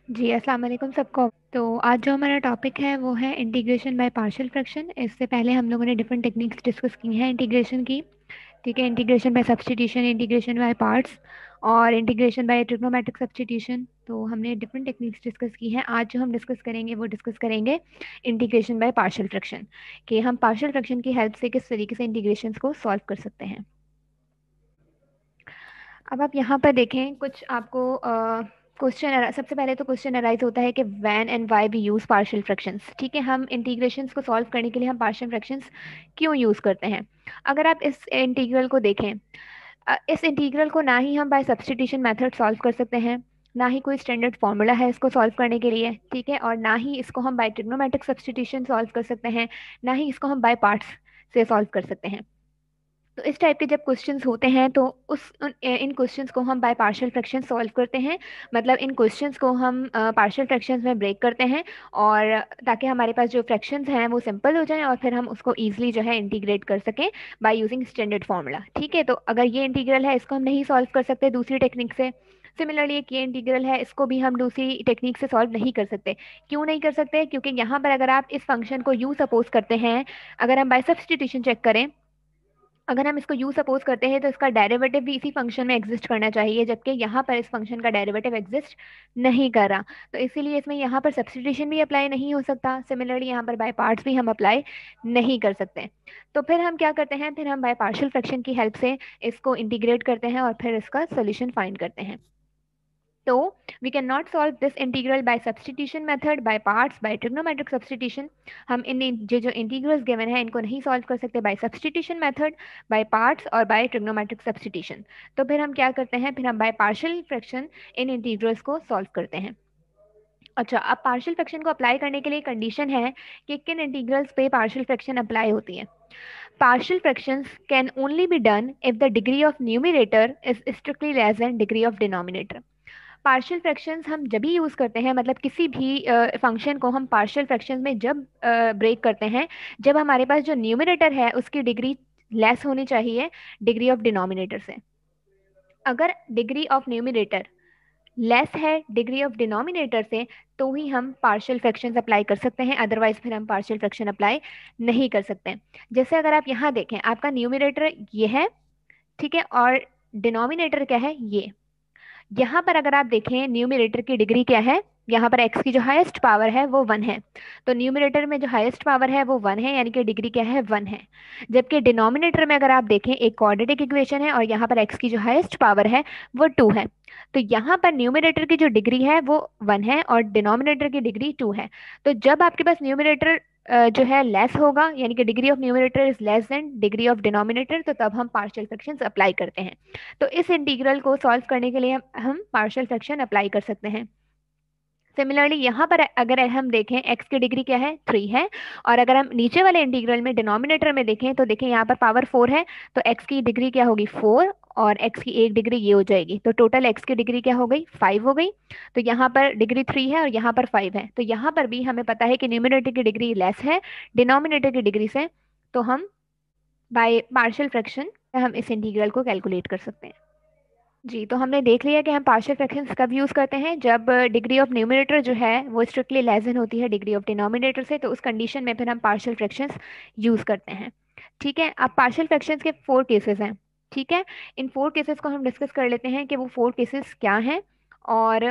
जी, अस्सलाम वालेकुम सबको। तो आज जो हमारा टॉपिक है वो है इंटीग्रेशन बाय पार्शियल फ्रैक्शन। इससे पहले हम लोगों ने डिफरेंट टेक्निक्स डिस्कस की हैं इंटीग्रेशन की। ठीक है, integration by substitution, integration by parts और इंटीग्रेशन बाय ट्रिग्नोमेट्रिक सब्स्टिट्यूशन। तो हमने डिफरेंट टेक्निक्स डिस्कस की हैं। आज जो हम डिस्कस करेंगे वो डिस्कस करेंगे इंटीग्रेशन बाय पार्शियल फ्रैक्शन, कि हम पार्शियल फ्रैक्शन की हेल्प से किस तरीके से इंटीग्रेशंस को सॉल्व कर सकते हैं। अब आप यहाँ पर देखें, कुछ आपको क्वेश्चन, सबसे पहले तो क्वेश्चन अराइज होता है कि when and why we use partial fractions. ठीक है, हम इंटीग्रेशंस को सॉल्व करने के लिए हम पार्शियल फ्रैक्शंस क्यों यूज़ करते हैं। अगर आप इस इंटीग्रल को देखें, इस इंटीग्रल को ना ही हम बाय सब्स्टिट्यूशन मेथड सॉल्व कर सकते हैं, ना ही कोई स्टैंडर्ड फॉर्मूला है इसको सॉल्व करने के लिए। ठीक है, और ना ही इसको हम बाय ट्रिग्नोमेट्रिक सब्स्टिट्यूशन सॉल्व कर सकते हैं, ना ही इसको हम बाय पार्ट्स से सॉल्व कर सकते हैं। तो इस टाइप के जब क्वेश्चंस होते हैं तो इन क्वेश्चंस को हम बाय पार्शियल फ्रैक्शन सॉल्व करते हैं। मतलब इन क्वेश्चंस को हम पार्शियल फ्रैक्शंस में ब्रेक करते हैं, और ताकि हमारे पास जो फ्रैक्शंस हैं वो सिंपल हो जाएं और फिर हम उसको ईजिली जो है इंटीग्रेट कर सकें बाय यूजिंग स्टैंडर्ड फार्मूला। ठीक है, तो अगर ये इंटीग्रल है इसको हम नहीं सॉल्व कर सकते दूसरी टेक्निक से। सिमिलरली एक ये इंटीग्रल है, इसको भी हम दूसरी टेक्निक से सॉल्व नहीं कर सकते। क्यों नहीं कर सकते? क्योंकि यहाँ पर अगर आप इस फंक्शन को यू सपोज करते हैं, अगर हम बाय सब्स्टिट्यूशन चेक करें, अगर हम इसको यू सपोज करते हैं तो इसका डेरिवेटिव भी इसी फंक्शन में एग्जिस्ट करना चाहिए, जबकि यहाँ पर इस फंक्शन का डेरिवेटिव एग्जिस्ट नहीं कर रहा। तो इसीलिए इसमें यहाँ पर सब्स्टिट्यूशन भी अप्लाई नहीं हो सकता। सिमिलरली यहाँ पर बाय पार्ट्स भी हम अप्लाई नहीं कर सकते। तो फिर हम क्या करते हैं, फिर हम बाय पार्शियल फ्रैक्शन की हेल्प से इसको इंटीग्रेट करते हैं और फिर इसका सोल्यूशन फाइंड करते हैं। तो we cannot solve this integral by substitution method, by parts, by trigonometric substitution. हम जो इंटीग्रल्स गिवन है इनको नहीं सॉल्व कर सकते by substitution method, by parts और बाय ट्रिग्नोमेट्रिक सब्स्टिट्यूशन। तो फिर हम क्या करते हैं, फिर हम by partial fraction in integrals को सॉल्व करते हैं। अच्छा, अब पार्शियल फ्रैक्शन को अप्लाई करने के लिए कंडीशन है कि किन इंटीग्रल्स पे पार्शियल फ्रैक्शन अप्लाई होती है। Partial fractions can only be done if the degree of numerator is strictly less than degree of denominator. Partial fractions हम जब भी यूज़ करते हैं, मतलब किसी भी फंक्शन को हम पार्शियल फ्रैक्शंस में जब ब्रेक करते हैं, जब हमारे पास जो न्यूमरेटर है उसकी डिग्री लेस होनी चाहिए डिग्री ऑफ डिनोमिनेटर से। अगर डिग्री ऑफ न्यूमरेटर लेस है डिग्री ऑफ डिनोमिनेटर से तो ही हम पार्शियल फ्रैक्शंस अप्लाई कर सकते हैं, अदरवाइज फिर हम पार्शियल फ्रैक्शन अप्लाई नहीं कर सकते। जैसे अगर आप यहाँ देखें, आपका न्यूमरेटर ये है, ठीक है, और डिनोमिनेटर क्या है, ये। यहाँ पर अगर आप देखें न्यूमरेटर की डिग्री क्या है, यहाँ पर x की जो हाईएस्ट पावर है वो 1 है। तो न्यूमरेटर में जो हाईएस्ट पावर है वो 1 है, यानी कि डिग्री क्या है, 1 है। जबकि डिनोमिनेटर में अगर आप देखें, एक क्वाड्रेटिक इक्वेशन है और यहाँ पर x की जो हाईएस्ट पावर है वो 2 है। तो यहाँ पर न्यूमरेटर की जो डिग्री है वो 1 है और डिनोमिनेटर की डिग्री 2 है। तो जब आपके पास न्यूमरेटर जो है लेस होगा, यानी कि degree of numerator is less than degree of denominator, तो तब हम पार्शियल फ्रैक्शंस अप्लाई करते हैं। तो इस इंटीग्रल को सॉल्व करने के लिए हम पार्शियल फ्रैक्शन अप्लाई कर सकते हैं। सिमिलरली यहाँ पर अगर हम देखें, x की डिग्री क्या है, 3 है। और अगर हम नीचे वाले इंटीग्रल में डिनोमिनेटर में देखें तो देखें यहाँ पर पावर 4 है, तो x की डिग्री क्या होगी, 4, और x की एक डिग्री ये हो जाएगी, तो टोटल x की डिग्री क्या हो गई, 5 हो गई। तो यहाँ पर डिग्री 3 है और यहाँ पर 5 है, तो यहाँ पर भी हमें पता है कि न्यूमरेटर की डिग्री लेस है डिनोमिनेटर की डिग्री से, तो हम बाय पार्शियल फ्रैक्शन हम इस इंटीग्रल को कैलकुलेट कर सकते हैं। जी, तो हमने देख लिया कि हम पार्शियल फ्रैक्शंस कब यूज़ करते हैं, जब डिग्री ऑफ न्यूमरेटर जो है वो स्ट्रिक्टली लेस देन होती है डिग्री ऑफ डिनोमिनेटर से, तो उस कंडीशन में फिर हम पार्शियल फ्रैक्शंस यूज़ करते हैं। ठीक है, अब पार्शियल फ्रैक्शंस के 4 केसेस हैं। ठीक है, इन 4 केसेस को हम डिस्कस कर लेते हैं कि वो 4 केसेस क्या हैं। और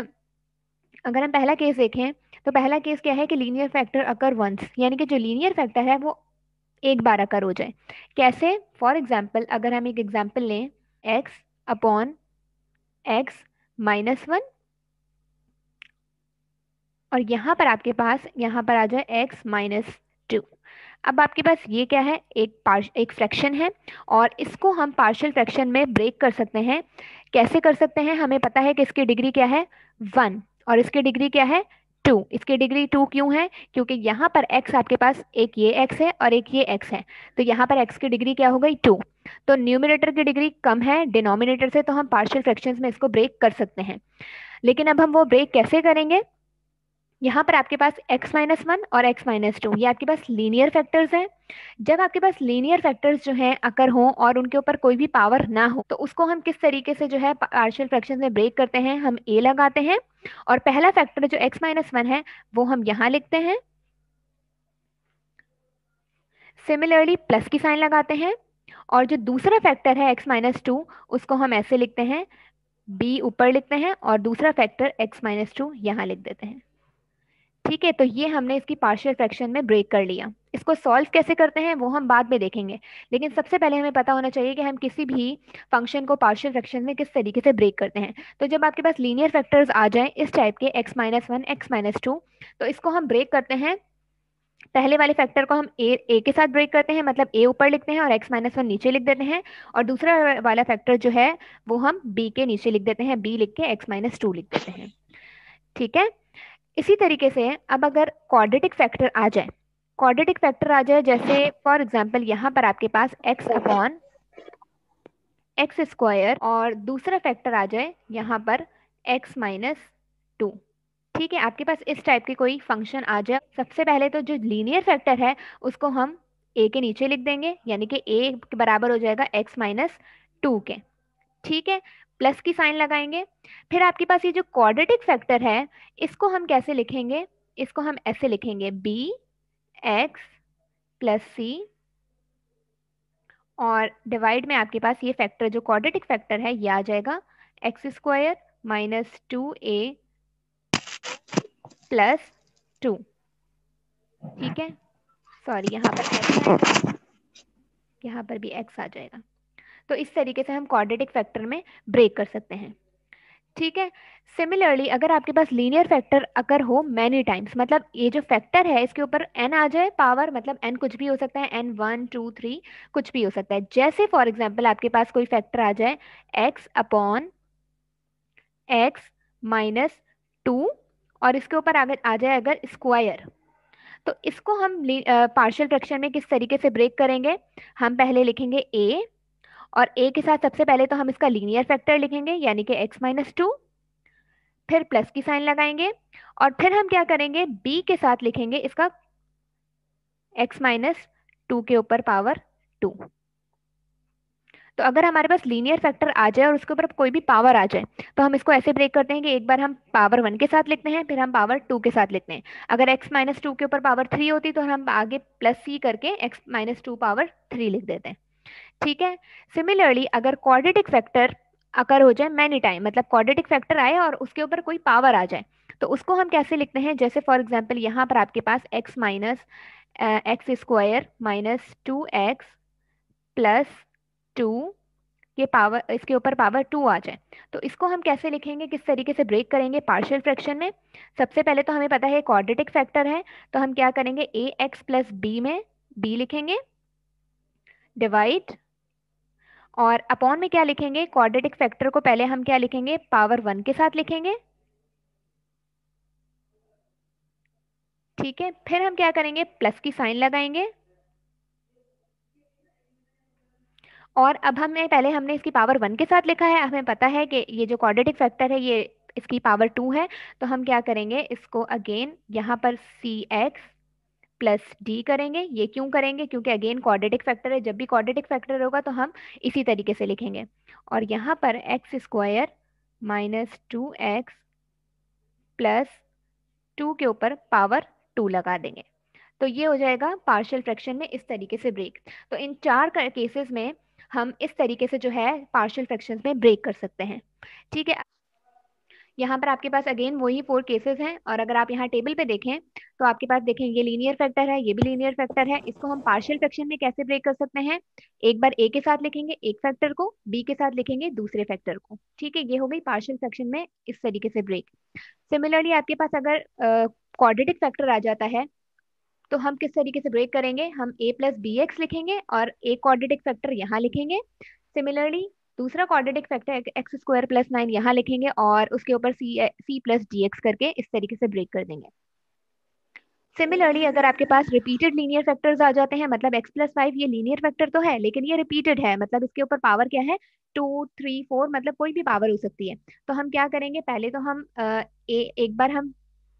अगर हम पहला केस देखें तो पहला केस क्या है कि लीनियर फैक्टर अकर वंस, यानी कि जो लीनियर फैक्टर है वो एक बार अकर हो जाए। कैसे? फॉर एग्जाम्पल, अगर हम एक एग्जाम्पल लें, एक्स अपॉन एक्स माइनस 1, और यहाँ पर आपके पास यहाँ पर आ जाए एक्स माइनस 2। अब आपके पास ये क्या है, एक फ्रैक्शन है, और इसको हम पार्शियल फ्रैक्शन में ब्रेक कर सकते हैं। कैसे कर सकते हैं? हमें पता है कि इसकी डिग्री क्या है, 1, और इसकी डिग्री क्या है, 2। इसकी डिग्री 2 क्यों है? क्योंकि यहाँ पर x आपके पास एक ये x है और एक ये x है, तो यहाँ पर x की डिग्री क्या हो गई, 2। तो न्यूमरेटर की डिग्री कम है डिनोमिनेटर से, तो हम पार्शियल फ्रैक्शंस में इसको ब्रेक कर सकते हैं। लेकिन अब हम वो ब्रेक कैसे करेंगे? यहाँ पर आपके पास x माइनस 1 और x माइनस 2 ये आपके पास लीनियर फैक्टर्स हैं। जब आपके पास लीनियर फैक्टर्स जो हैं अकर हों और उनके ऊपर कोई भी पावर ना हो, तो उसको हम किस तरीके से जो है पार्शियल फ्रैक्शन में ब्रेक करते हैं, हम a लगाते हैं और पहला फैक्टर जो x माइनस वन है वो हम यहाँ लिखते हैं। सिमिलरली प्लस की साइन लगाते हैं, और जो दूसरा फैक्टर है x माइनस टू उसको हम ऐसे लिखते हैं, b ऊपर लिखते हैं और दूसरा फैक्टर x माइनस टू यहाँ लिख देते हैं। ठीक है, तो ये हमने इसकी पार्शियल फ्रैक्शन में ब्रेक कर लिया। इसको सॉल्व कैसे करते हैं वो हम बाद में देखेंगे, लेकिन सबसे पहले हमें पता होना चाहिए कि हम किसी भी फंक्शन को पार्शियल फ्रैक्शन में किस तरीके से ब्रेक करते हैं। तो जब आपके पास लीनियर फैक्टर्स आ जाएं इस टाइप के x minus one x minus two, तो इसको हम ब्रेक करते हैं। पहले वाले फैक्टर को हम ए के साथ ब्रेक करते हैं, मतलब ए ऊपर लिखते हैं और x माइनस वन नीचे लिख देते हैं, और दूसरा वाला फैक्टर जो है वो हम b के नीचे लिख देते हैं, b लिख के x माइनस टू लिख देते हैं। ठीक है, इसी तरीके से अब अगर क्वाड्रेटिक फैक्टर आ जाए, क्वाड्रेटिक फैक्टर आ जाए जैसे फॉर एग्जांपल यहाँ पर आपके पास x अपॉन एक्स स्क्वायर और दूसरा फैक्टर आ जाए यहाँ पर x माइनस टू। ठीक है, आपके पास इस टाइप की कोई फंक्शन आ जाए, सबसे पहले तो जो लीनियर फैक्टर है उसको हम a के नीचे लिख देंगे, यानी कि a के बराबर हो जाएगा x माइनस टू के। ठीक है, प्लस की साइन लगाएंगे। फिर आपके पास ये जो क्वाड्रेटिक फैक्टर है इसको हम कैसे लिखेंगे, इसको हम ऐसे लिखेंगे b x प्लस सी, और डिवाइड में आपके पास ये फैक्टर जो क्वाड्रेटिक फैक्टर है ये आ जाएगा एक्स स्क्वायर माइनस टू ए प्लस टू। ठीक है, सॉरी यहाँ पर x है, यहाँ पर भी x आ जाएगा। तो इस तरीके से हम क्वाड्रेटिक फैक्टर में ब्रेक कर सकते हैं। ठीक है, सिमिलरली अगर आपके पास लीनियर फैक्टर अगर हो मैनी टाइम्स, मतलब ये जो फैक्टर है इसके ऊपर n आ जाए पावर, मतलब n कुछ भी हो सकता है, n वन टू थ्री कुछ भी हो सकता है। जैसे फॉर एग्जांपल आपके पास कोई फैक्टर आ जाए x upon x minus two, और इसके ऊपर अगर आ जाए अगर स्क्वायर, तो इसको हम पार्शियल फ्रैक्शन में किस तरीके से ब्रेक करेंगे, हम पहले लिखेंगे a, और a के साथ सबसे पहले तो हम इसका लीनियर फैक्टर लिखेंगे यानी कि x माइनस टू, फिर प्लस की साइन लगाएंगे, और फिर हम क्या करेंगे b के साथ लिखेंगे इसका x माइनस टू के ऊपर पावर टू। तो अगर हमारे पास लीनियर फैक्टर आ जाए और उसके ऊपर कोई भी पावर आ जाए तो हम इसको ऐसे ब्रेक करते हैं कि एक बार हम पावर वन के साथ लिखते हैं, फिर हम पावर टू के साथ लिखते हैं। अगर x माइनस टू के ऊपर पावर थ्री होती तो हम आगे प्लस सी करके x minus two power three लिख देते हैं। ठीक है, सिमिलरली अगर क्वाड्रेटिक फैक्टर अगर हो जाए मैनी टाइम, मतलब क्वाड्रेटिक फैक्टर आए और उसके ऊपर कोई पावर आ जाए, तो उसको हम कैसे लिखते हैं, जैसे फॉर एग्जाम्पल यहाँ पर आपके पास x minus x square minus two x plus two ये पावर, इसके ऊपर पावर टू आ जाए, तो इसको हम कैसे लिखेंगे, किस तरीके से ब्रेक करेंगे पार्शियल फ्रैक्शन में। सबसे पहले तो हमें पता है क्वाड्रेटिक फैक्टर है, तो हम क्या करेंगे ए एक्स प्लस बी में b लिखेंगे, डिवाइड, और अपॉन में क्या लिखेंगे, क्वाड्रेटिक फैक्टर को पहले हम क्या लिखेंगे पावर वन के साथ लिखेंगे। ठीक है, फिर हम क्या करेंगे प्लस की साइन लगाएंगे, और अब हमने इसकी पावर वन के साथ लिखा है, हमें पता है कि ये जो क्वाड्रेटिक फैक्टर है ये इसकी पावर टू है, तो हम क्या करेंगे इसको अगेन यहाँ पर सी एक्स प्लस डी करेंगे। ये क्यों करेंगे, क्योंकि अगेन क्वाड्रेटिक फैक्टर है, जब भी क्वाड्रेटिक फैक्टर होगा तो हम इसी तरीके से लिखेंगे, और यहाँ पर x square minus two x plus two के ऊपर पावर टू लगा देंगे। तो ये हो जाएगा पार्शियल फ्रैक्शन में इस तरीके से ब्रेक। तो इन चार केसेस में हम इस तरीके से जो है पार्शियल फ्रैक्शंस में ब्रेक कर सकते हैं। ठीक है, यहाँ पर आपके पास अगेन वही फोर केसेस हैं, और अगर आप यहाँ टेबल पे देखें तो आपके पास देखें ये लीनियर फैक्टर है, ये भी लीनियर फैक्टर है, इसको हम पार्शियल फ्रैक्शन में कैसे ब्रेक कर सकते हैं, एक बार ए के साथ लिखेंगे एक फैक्टर को, बी के साथ लिखेंगे दूसरे फैक्टर को। ठीक है, ये हो गई पार्शियल फ्रैक्शन में इस तरीके से ब्रेक। सिमिलरली आपके पास अगर क्वाड्रेटिक फैक्टर आ जाता है तो हम किस तरीके से ब्रेक करेंगे, हम a प्लस बी एक्स लिखेंगे और एक क्वाड्रेटिक फैक्टर यहाँ लिखेंगे। सिमिलरली दूसरा quadratic factor x square plus nine यहाँ लिखेंगे, और उसके ऊपर सी प्लस डी एक्स करके इस तरीके से ब्रेक कर देंगे। सिमिलरली अगर आपके पास रिपीटेड लीनियर फैक्टर्स आ जाते हैं, मतलब x प्लस फाइव ये लीनियर फैक्टर तो है लेकिन ये रिपीटेड है, मतलब इसके ऊपर पावर क्या है टू थ्री फोर, मतलब कोई भी पावर हो सकती है, तो हम क्या करेंगे पहले तो हम एक बार हम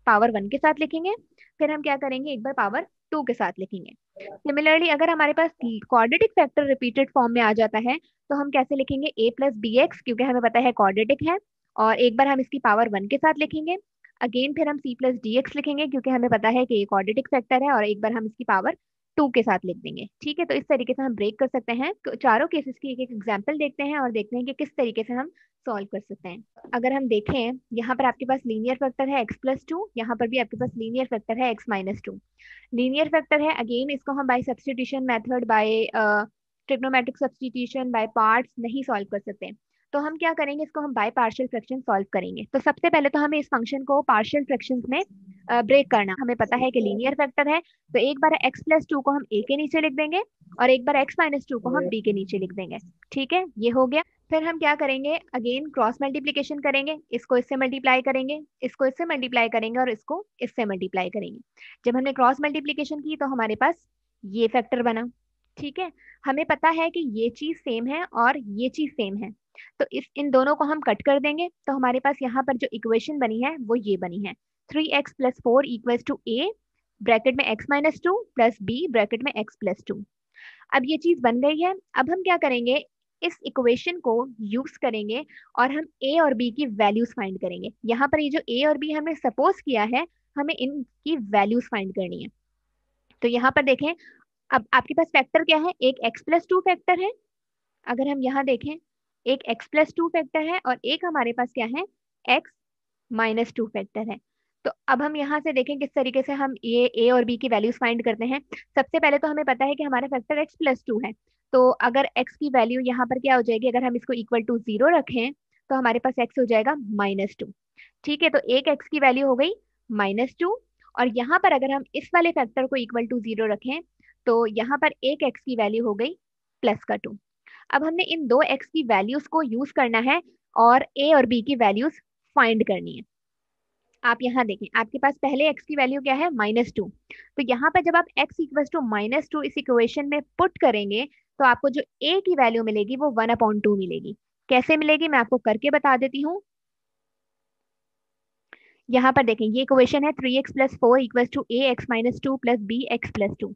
पावर वन के साथ लिखेंगे, फिर हम क्या करेंगे एक बार पावर टू के साथ लिखेंगे। सिमिलरली अगर हमारे पास क्वाड्रेटिक फैक्टर रिपीटेड फॉर्म में आ जाता है तो हम कैसे लिखेंगे a प्लस बी एक्स, क्योंकि हमें पता है क्वाड्रेटिक है, और एक बार हम इसकी पावर 1 के साथ लिखेंगे। अगेन फिर हम c प्लस डी एक्स लिखेंगे, क्योंकि हमें पता है कि ये क्वाड्रेटिक फैक्टर है, और एक बार हम इसकी पावर 2 के साथ लिख देंगे। ठीक है, तो इस तरीके से हम ब्रेक कर सकते हैं। तो चारों केसेस की एक एक एग्जाम्पल देखते हैं और देखते हैं कि किस तरीके से हम सॉल्व कर सकते हैं। अगर हम देखें, यहाँ पर आपके पास लीनियर फैक्टर है x+2, यहाँ पर भी आपके पास लीनियर फैक्टर है x-2। लीनियर फैक्टर है, अगेन इसको हम by substitution method, by trigonometric substitution, by parts नहीं सॉल्व कर सकते। तो हम क्या करेंगे, इसको हम बाय पार्शियल फ्रैक्शन सॉल्व करेंगे। तो सबसे पहले तो हमें इस फंक्शन को पार्शियल फ्रैक्शंस में ब्रेक करना। हमें पता है कि लीनियर फैक्टर है, तो एक बार x+2 को हम a के नीचे लिख देंगे और एक बार x-2 को हम b के नीचे लिख देंगे। ठीक है, ये हो गया। फिर हम क्या करेंगे, अगेन क्रॉस मल्टीप्लीकेशन करेंगे, इसको इससे मल्टीप्लाई करेंगे, इसको इससे मल्टीप्लाई करेंगे और इसको इससे मल्टीप्लाई करेंगे। जब हमने क्रॉस मल्टीप्लीकेशन की तो हमारे पास ये फैक्टर बना। ठीक है, हमें पता है कि ये चीज सेम है और ये चीज सेम है, तो इन दोनों को हम कट कर देंगे। तो हमारे पास यहाँ पर जो इक्वेशन बनी है वो ये बनी है, 3x+4 equals to a bracket में x-2 प्लस b ब्रैकेट में x+2। अब ये चीज बन गई है। अब हम क्या करेंगे, इस इक्वेशन को यूज करेंगे और हम a और b की वैल्यूज फाइंड करेंगे। यहाँ पर ये जो a और b हमने सपोज किया है, हमें इनकी वैल्यूज फाइंड करनी है। तो यहाँ पर देखें, अब आपके पास फैक्टर क्या है, एक x+2 फैक्टर है। अगर हम यहाँ देखें, एक x+2 फैक्टर है और एक हमारे पास क्या है, x-2 फैक्टर है। तो अब हम यहाँ से देखें किस तरीके से हम ये a और b की वैल्यूज फाइंड करते हैं। सबसे पहले तो हमें पता है कि हमारा फैक्टर x+2 है, तो अगर x की वैल्यू यहाँ पर क्या हो जाएगी, अगर हम इसको इक्वल टू 0 रखें तो हमारे पास x हो जाएगा -2। ठीक है, तो एक x की वैल्यू हो गई -2, और यहाँ पर अगर हम इस वाले फैक्टर को इक्वल टू 0 रखें तो यहाँ पर एक x की वैल्यू हो गई +2। अब हमने इन दो x की वैल्यूज को यूज करना है और a और b की वैल्यूज फाइंड करनी है। आप यहाँ देखें, आपके पास पहले x की वैल्यू क्या है, -2। तो यहाँ पर जब आप x इक्वल टू -2 इस इक्वेशन में पुट करेंगे तो आपको जो a की वैल्यू मिलेगी वो 1/2 मिलेगी। कैसे मिलेगी मैं आपको करके बता देती हूँ। यहाँ पर देखें, ये इक्वेशन है 3x+4 equal to a x-2 plus b x+2।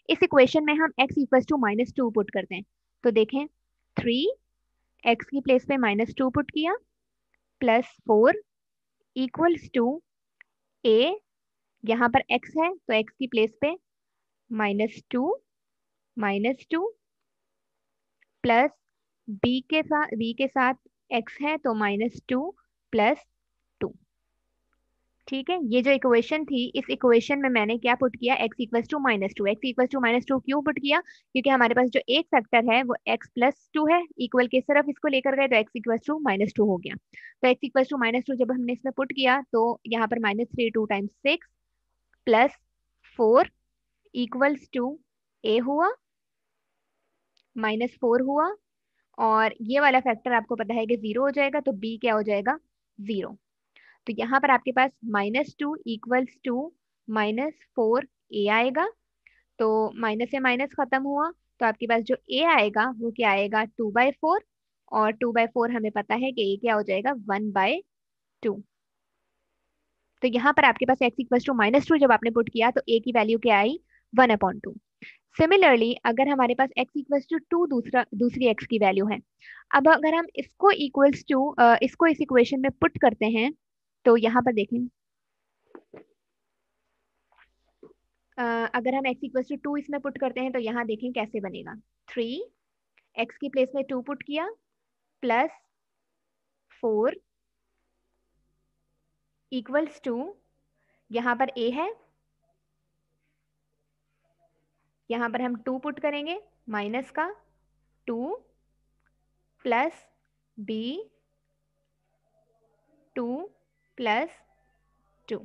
इस इक्वेशन में हम x इक्वल टू -2 पुट करते हैं। तो देखें, 3 x की प्लेस पे -2 पुट किया, +4 इक्वल्स टू a, यहाँ पर x है तो x की प्लेस पे -2 प्लस b के साथ x है तो -2 प्लस 2। ठीक है, ये जो इक्वेशन थी, इस इक्वेशन में मैंने क्या पुट किया, x equals to -2। x equals to -2 क्यों पुट किया, क्योंकि हमारे पास जो एक फैक्टर है वो x+2 है, इक्वल के सिर्फ इसको लेकर गए तो x इक्वल्स टू -2 हो गया। तो x इक्वल्स टू -2 जब हमने इसमें पुट किया तो यहाँ पर -3 2 times 6 plus 4 equals to a हुआ, -4 हुआ, और ये वाला फैक्टर आपको पता है कि 0 हो जाएगा, तो b क्या हो जाएगा, 0। तो यहाँ पर आपके पास -2 इक्वल्स टू -4 a आएगा। तो माइनस से माइनस खत्म हुआ, तो आपके पास जो a आएगा वो क्या आएगा, 2/4, और 2/4 हमें पता है कि a क्या हो जाएगा, 1/2। तो यहाँ पर आपके पास x इक्वल टू -2 जब आपने पुट किया तो a की वैल्यू क्या आई, 1/2। सिमिलरली अगर हमारे पास x इक्वल्स टू 2 दूसरी x की वैल्यू है, अब अगर हम इसको इक्वल्स टू इसको इस इक्वेशन में पुट करते हैं तो यहाँ पर देखें, अगर हम x इक्वल्स टू 2 इसमें पुट करते हैं तो यहाँ देखें कैसे बनेगा। 3 x की प्लेस में 2 पुट किया, +4 इक्वल्स टू, यहाँ पर a है, यहाँ पर हम 2 पुट करेंगे, माइनस का 2 प्लस b 2 प्लस 2,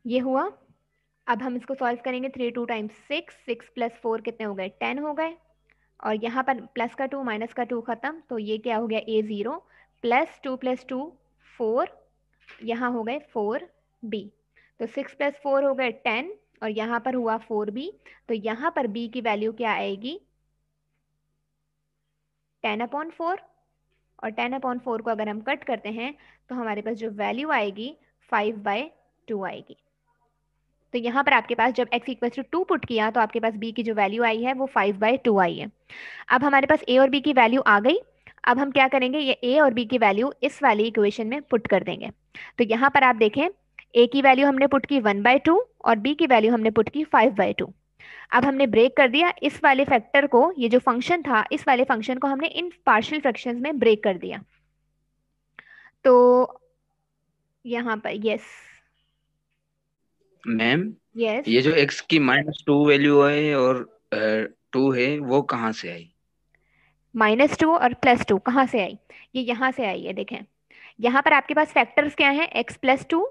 ये हुआ। अब हम इसको सॉल्व करेंगे, 3 2 टाइम्स 6, 6 प्लस 4 कितने हो गए, 10 हो गए, और यहाँ पर प्लस का 2 माइनस का 2 खत्म, तो ये क्या हो गया, a0 +2 + 2 4, यहाँ हो गए 4b। तो 6 + 4 हो गए 10, और यहाँ पर हुआ 4b, तो यहाँ पर b की वैल्यू क्या आएगी, 10/4, और 10/4 को अगर हम कट करते हैं तो हमारे पास जो वैल्यू आएगी 5/2 आएगी। तो यहाँ पर आपके पास जब x इक्वल टू 2 पुट किया तो आपके पास b की जो वैल्यू आई है वो 5/2 आई है। अब हमारे पास a और b की वैल्यू आ गई। अब हम क्या करेंगे, ये a और b की वैल्यू इस वाली इक्वेशन में पुट कर देंगे। तो यहाँ पर आप देखें, a की वैल्यू हमने पुट की 1/2 और b की वैल्यू हमने पुट की 5/2। अब हमने ब्रेक कर दिया इस वाले फैक्टर को, ये जो फंक्शन था इस वाले फंक्शन को हमने इन पार्शियल फ्रैक्शंस में ब्रेक कर दिया। तो यहाँ पर यस मैम, यस, ये जो x की -2 वैल्यू है और 2 है, वो कहाँ से आई? -2 और +2 कहाँ से आई? ये यहाँ से आई है, देखें यहाँ पर आपके पास फैक्टर्स क्या है, x+2,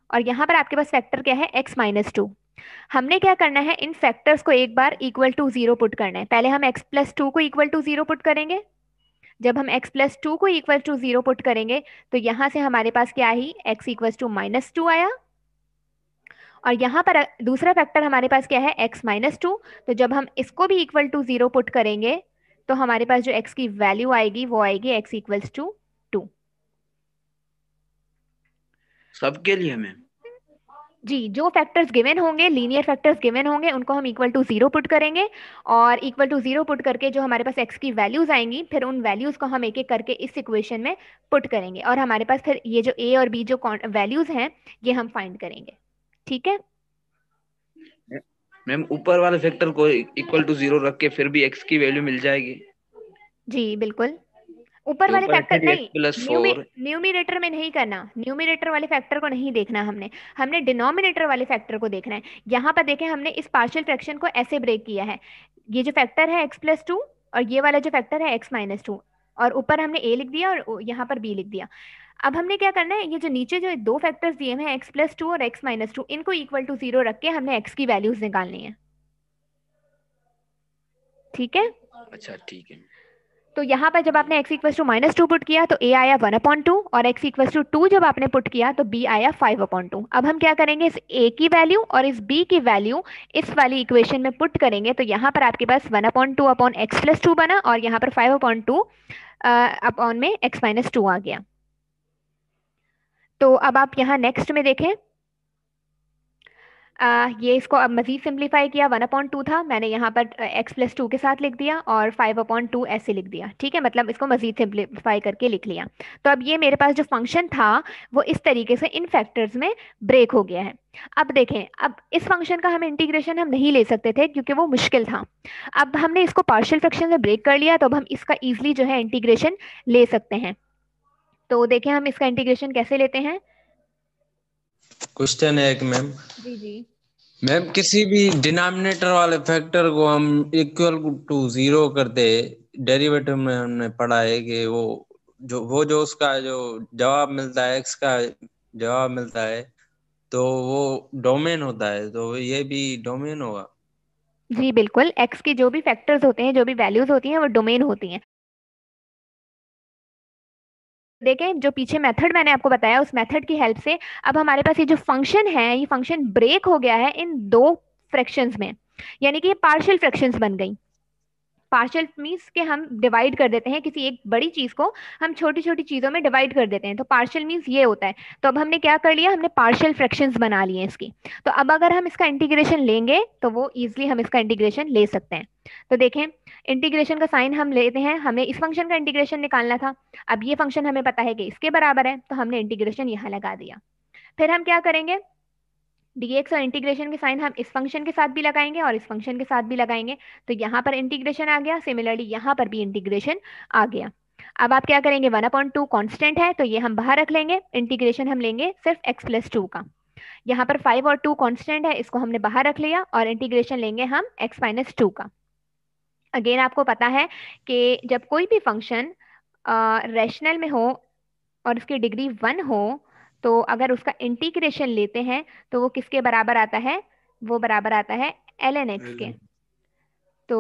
और यहाँ पर आपके पास फैक्टर क्या है, x-2। हमने क्या करना है, इन फैक्टर्स को एक बार इक्वल टू जीरो पुट करना है। पहले हम x+2 को इक्वल टू जीरो पुट करेंगे। जब हम x+2 को इक्वल टू जीरो पुट करेंगे तो यहाँ से हमारे पास क्या आई, x इक्वल टू -2 आया। और यहाँ पर दूसरा फैक्टर हमारे पास क्या है, x-2। तो जब हम इसको भी इक्वल टू जीरो पुट करेंगे तो हमारे पास जो x की वैल्यू आएगी वो आएगी x इक्वल टू 2। सबके लिए मैम? जी, जो फैक्टर्स गिवन होंगे, लीनियर फैक्टर्स गिवन होंगे, उनको हम इक्वल टू जीरो पुट करेंगे। और इक्वल टू जीरो पुट करके जो हमारे पास x की वैल्यूज आएंगी, फिर उन वैल्यूज को हम एक एक करके इस इक्वेशन में पुट करेंगे, और हमारे पास फिर ये जो a और b जो वैल्यूज हैं ये हम फाइंड करेंगे। ठीक है। मैम, ऊपर वाले फैक्टर को इक्वल टू 0 रख के फिर भी x की वैल्यू मिल जाएगी? जी बिल्कुल, ऊपर तो वाले ऊपर फैक्टर फिर x नहीं, प्लस फोर न्यूमिनेटर में नहीं करना, न्यूमिनेटर वाले फैक्टर को नहीं देखना हमने, हमने डिनोमिनेटर वाले फैक्टर को देखना है। यहाँ पर देखें, हमने इस पार्शियल फ्रैक्शन को ऐसे ब्रेक किया है, ये जो फैक्टर है x+2 और ये वाला जो फैक्टर है x-2, और ऊपर हमने a लिख दिया और यहाँ पर b लिख दिया। अब हमने क्या करना है, ये जो नीचे जो दो फैक्टर्स दिए हैं x+2 और x-2, इनको इक्वल टू जीरो रख के हमने x की वैल्यूज निकालनी है। ठीक है। अच्छा ठीक है। तो यहाँ पर जब आपने x इक्वल टू -2 पुट किया तो a आया 1/2, और x इक्वल टू 2 जब आपने पुट किया तो b आया 5/2। अब हम क्या करेंगे, इस a की वैल्यू और इस b की वैल्यू इस वाली इक्वेशन में पुट करेंगे। तो यहाँ पर आपके पास 1/2 अपॉन x+2 बना, और यहाँ पर 5/2 अपॉन में x-2 आ गया। तो अब आप यहाँ नेक्स्ट में देखें, ये इसको अब मजीद सिंप्लीफाई किया, 1/2 था, मैंने यहाँ पर x+2 के साथ लिख दिया और 5/2 ऐसे लिख दिया। ठीक है, मतलब इसको मजीद सिंप्लीफाई करके लिख लिया। तो अब ये मेरे पास जो फंक्शन था वो इस तरीके से इन फैक्टर्स में ब्रेक हो गया है। अब देखें, अब इस फंक्शन का हम इंटीग्रेशन हम नहीं ले सकते थे क्योंकि वो मुश्किल था। अब हमने इसको पार्शियल फ्रैक्शन में ब्रेक कर लिया, तो अब हम इसका ईजिली जो है इंटीग्रेशन ले सकते हैं। तो देखें हम इसका इंटीग्रेशन कैसे लेते हैं। क्वेश्चन है एक मैम। जी जी। मैम, किसी भी डिनोमिनेटर वाले फैक्टर को हम इक्वल टू 0 करते, डेरिवेटिव में हमने पढ़ा है कि वो जो उसका जो जवाब मिलता है, एक्स का जवाब मिलता है, तो वो डोमेन होता है, तो ये भी डोमेन होगा। जी बिल्कुल, एक्स की जो भी फैक्टर्स होते हैं, जो भी वैल्यूज होती हैं, वो डोमेन होती हैं। देखें, जो पीछे मेथड मैंने आपको बताया, उस मेथड की हेल्प से अब हमारे पास ये जो फंक्शन है, ये फंक्शन ब्रेक हो गया है इन दो फ्रैक्शंस में, यानी कि ये पार्शियल फ्रैक्शंस बन गई। पार्शियल मीन्स के हम डिवाइड कर देते हैं किसी एक बड़ी चीज को, हम छोटी छोटी चीजों में डिवाइड कर देते हैं, तो पार्शियल मीन्स ये होता है। तो अब हमने क्या कर लिया, हमने पार्शियल फ्रैक्शंस बना लिए इसकी। तो अब अगर हम इसका इंटीग्रेशन लेंगे तो वो इजिली हम इसका इंटीग्रेशन ले सकते हैं। तो देखें, इंटीग्रेशन का साइन हम लेते हैं, हमें इस फंक्शन का इंटीग्रेशन निकालना था। अब ये फंक्शन हमें पता है कि इसके बराबर है, तो हमने इंटीग्रेशन यहाँ लगा दिया। फिर हम क्या करेंगे, dx और इंटीग्रेशन के साइन हम इस फंक्शन के साथ भी लगाएंगे और इस फंक्शन के साथ भी लगाएंगे। तो यहाँ पर इंटीग्रेशन आ गया, सिमिलरली यहाँ पर भी इंटीग्रेशन आ गया। अब आप क्या करेंगे, 1/2 कांस्टेंट है तो ये हम बाहर रख लेंगे, इंटीग्रेशन हम लेंगे सिर्फ x+2 का। यहाँ पर 5 और 2 कांस्टेंट है, इसको हमने बाहर रख लिया, और इंटीग्रेशन लेंगे हम x-2 का। अगेन आपको पता है कि जब कोई भी फंक्शन रैशनल में हो और उसकी डिग्री 1 हो, तो अगर उसका इंटीग्रेशन लेते हैं तो वो किसके बराबर आता है, वो बराबर आता है ln x के। तो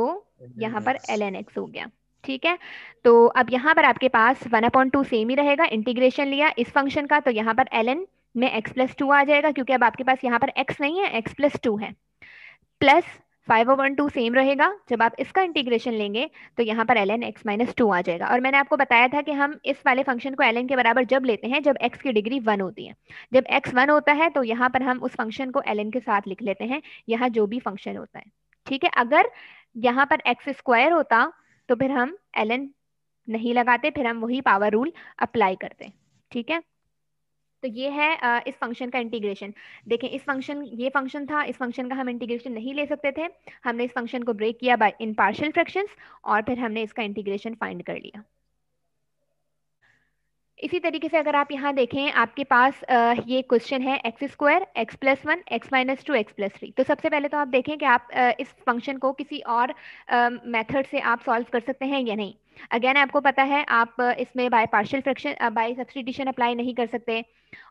यहाँ पर ln x हो गया। ठीक है, तो अब यहाँ पर आपके पास 1/2 सेम ही रहेगा, इंटीग्रेशन लिया इस फंक्शन का, तो यहाँ पर ln में x+2 आ जाएगा, क्योंकि अब आपके पास यहाँ पर x नहीं है, x+2 है। प्लस 5/2 सेम रहेगा, जब आप इसका इंटीग्रेशन लेंगे तो यहाँ पर ln x-2 आ जाएगा। और मैंने आपको बताया था कि हम इस वाले फंक्शन को ln के बराबर जब लेते हैं जब x की डिग्री 1 होती है। जब x 1 होता है तो यहाँ पर हम उस फंक्शन को ln के साथ लिख लेते हैं, यहाँ जो भी फंक्शन होता है। ठीक है, अगर यहाँ पर x स्क्वायर होता तो फिर हम ln नहीं लगाते, फिर हम वही पावर रूल अप्लाई करते हैं। ठीक है, तो ये है इस फंक्शन का इंटीग्रेशन। देखें इस फंक्शन, ये फंक्शन था, इस फंक्शन का हम इंटीग्रेशन नहीं ले सकते थे, हमने इस फंक्शन को ब्रेक किया बाय इन पार्शियल फ्रैक्शंस और फिर हमने इसका इंटीग्रेशन फाइंड कर लिया। इसी तरीके से अगर आप यहाँ देखें, आपके पास ये क्वेश्चन है x square X plus one x minus two x plus three. तो सबसे पहले तो आप देखें कि आप इस फंक्शन को किसी और मेथड से आप सॉल्व कर सकते हैं या नहीं। अगेन आपको पता है आप इसमें bye partial fraction by substitution apply नहीं कर सकते,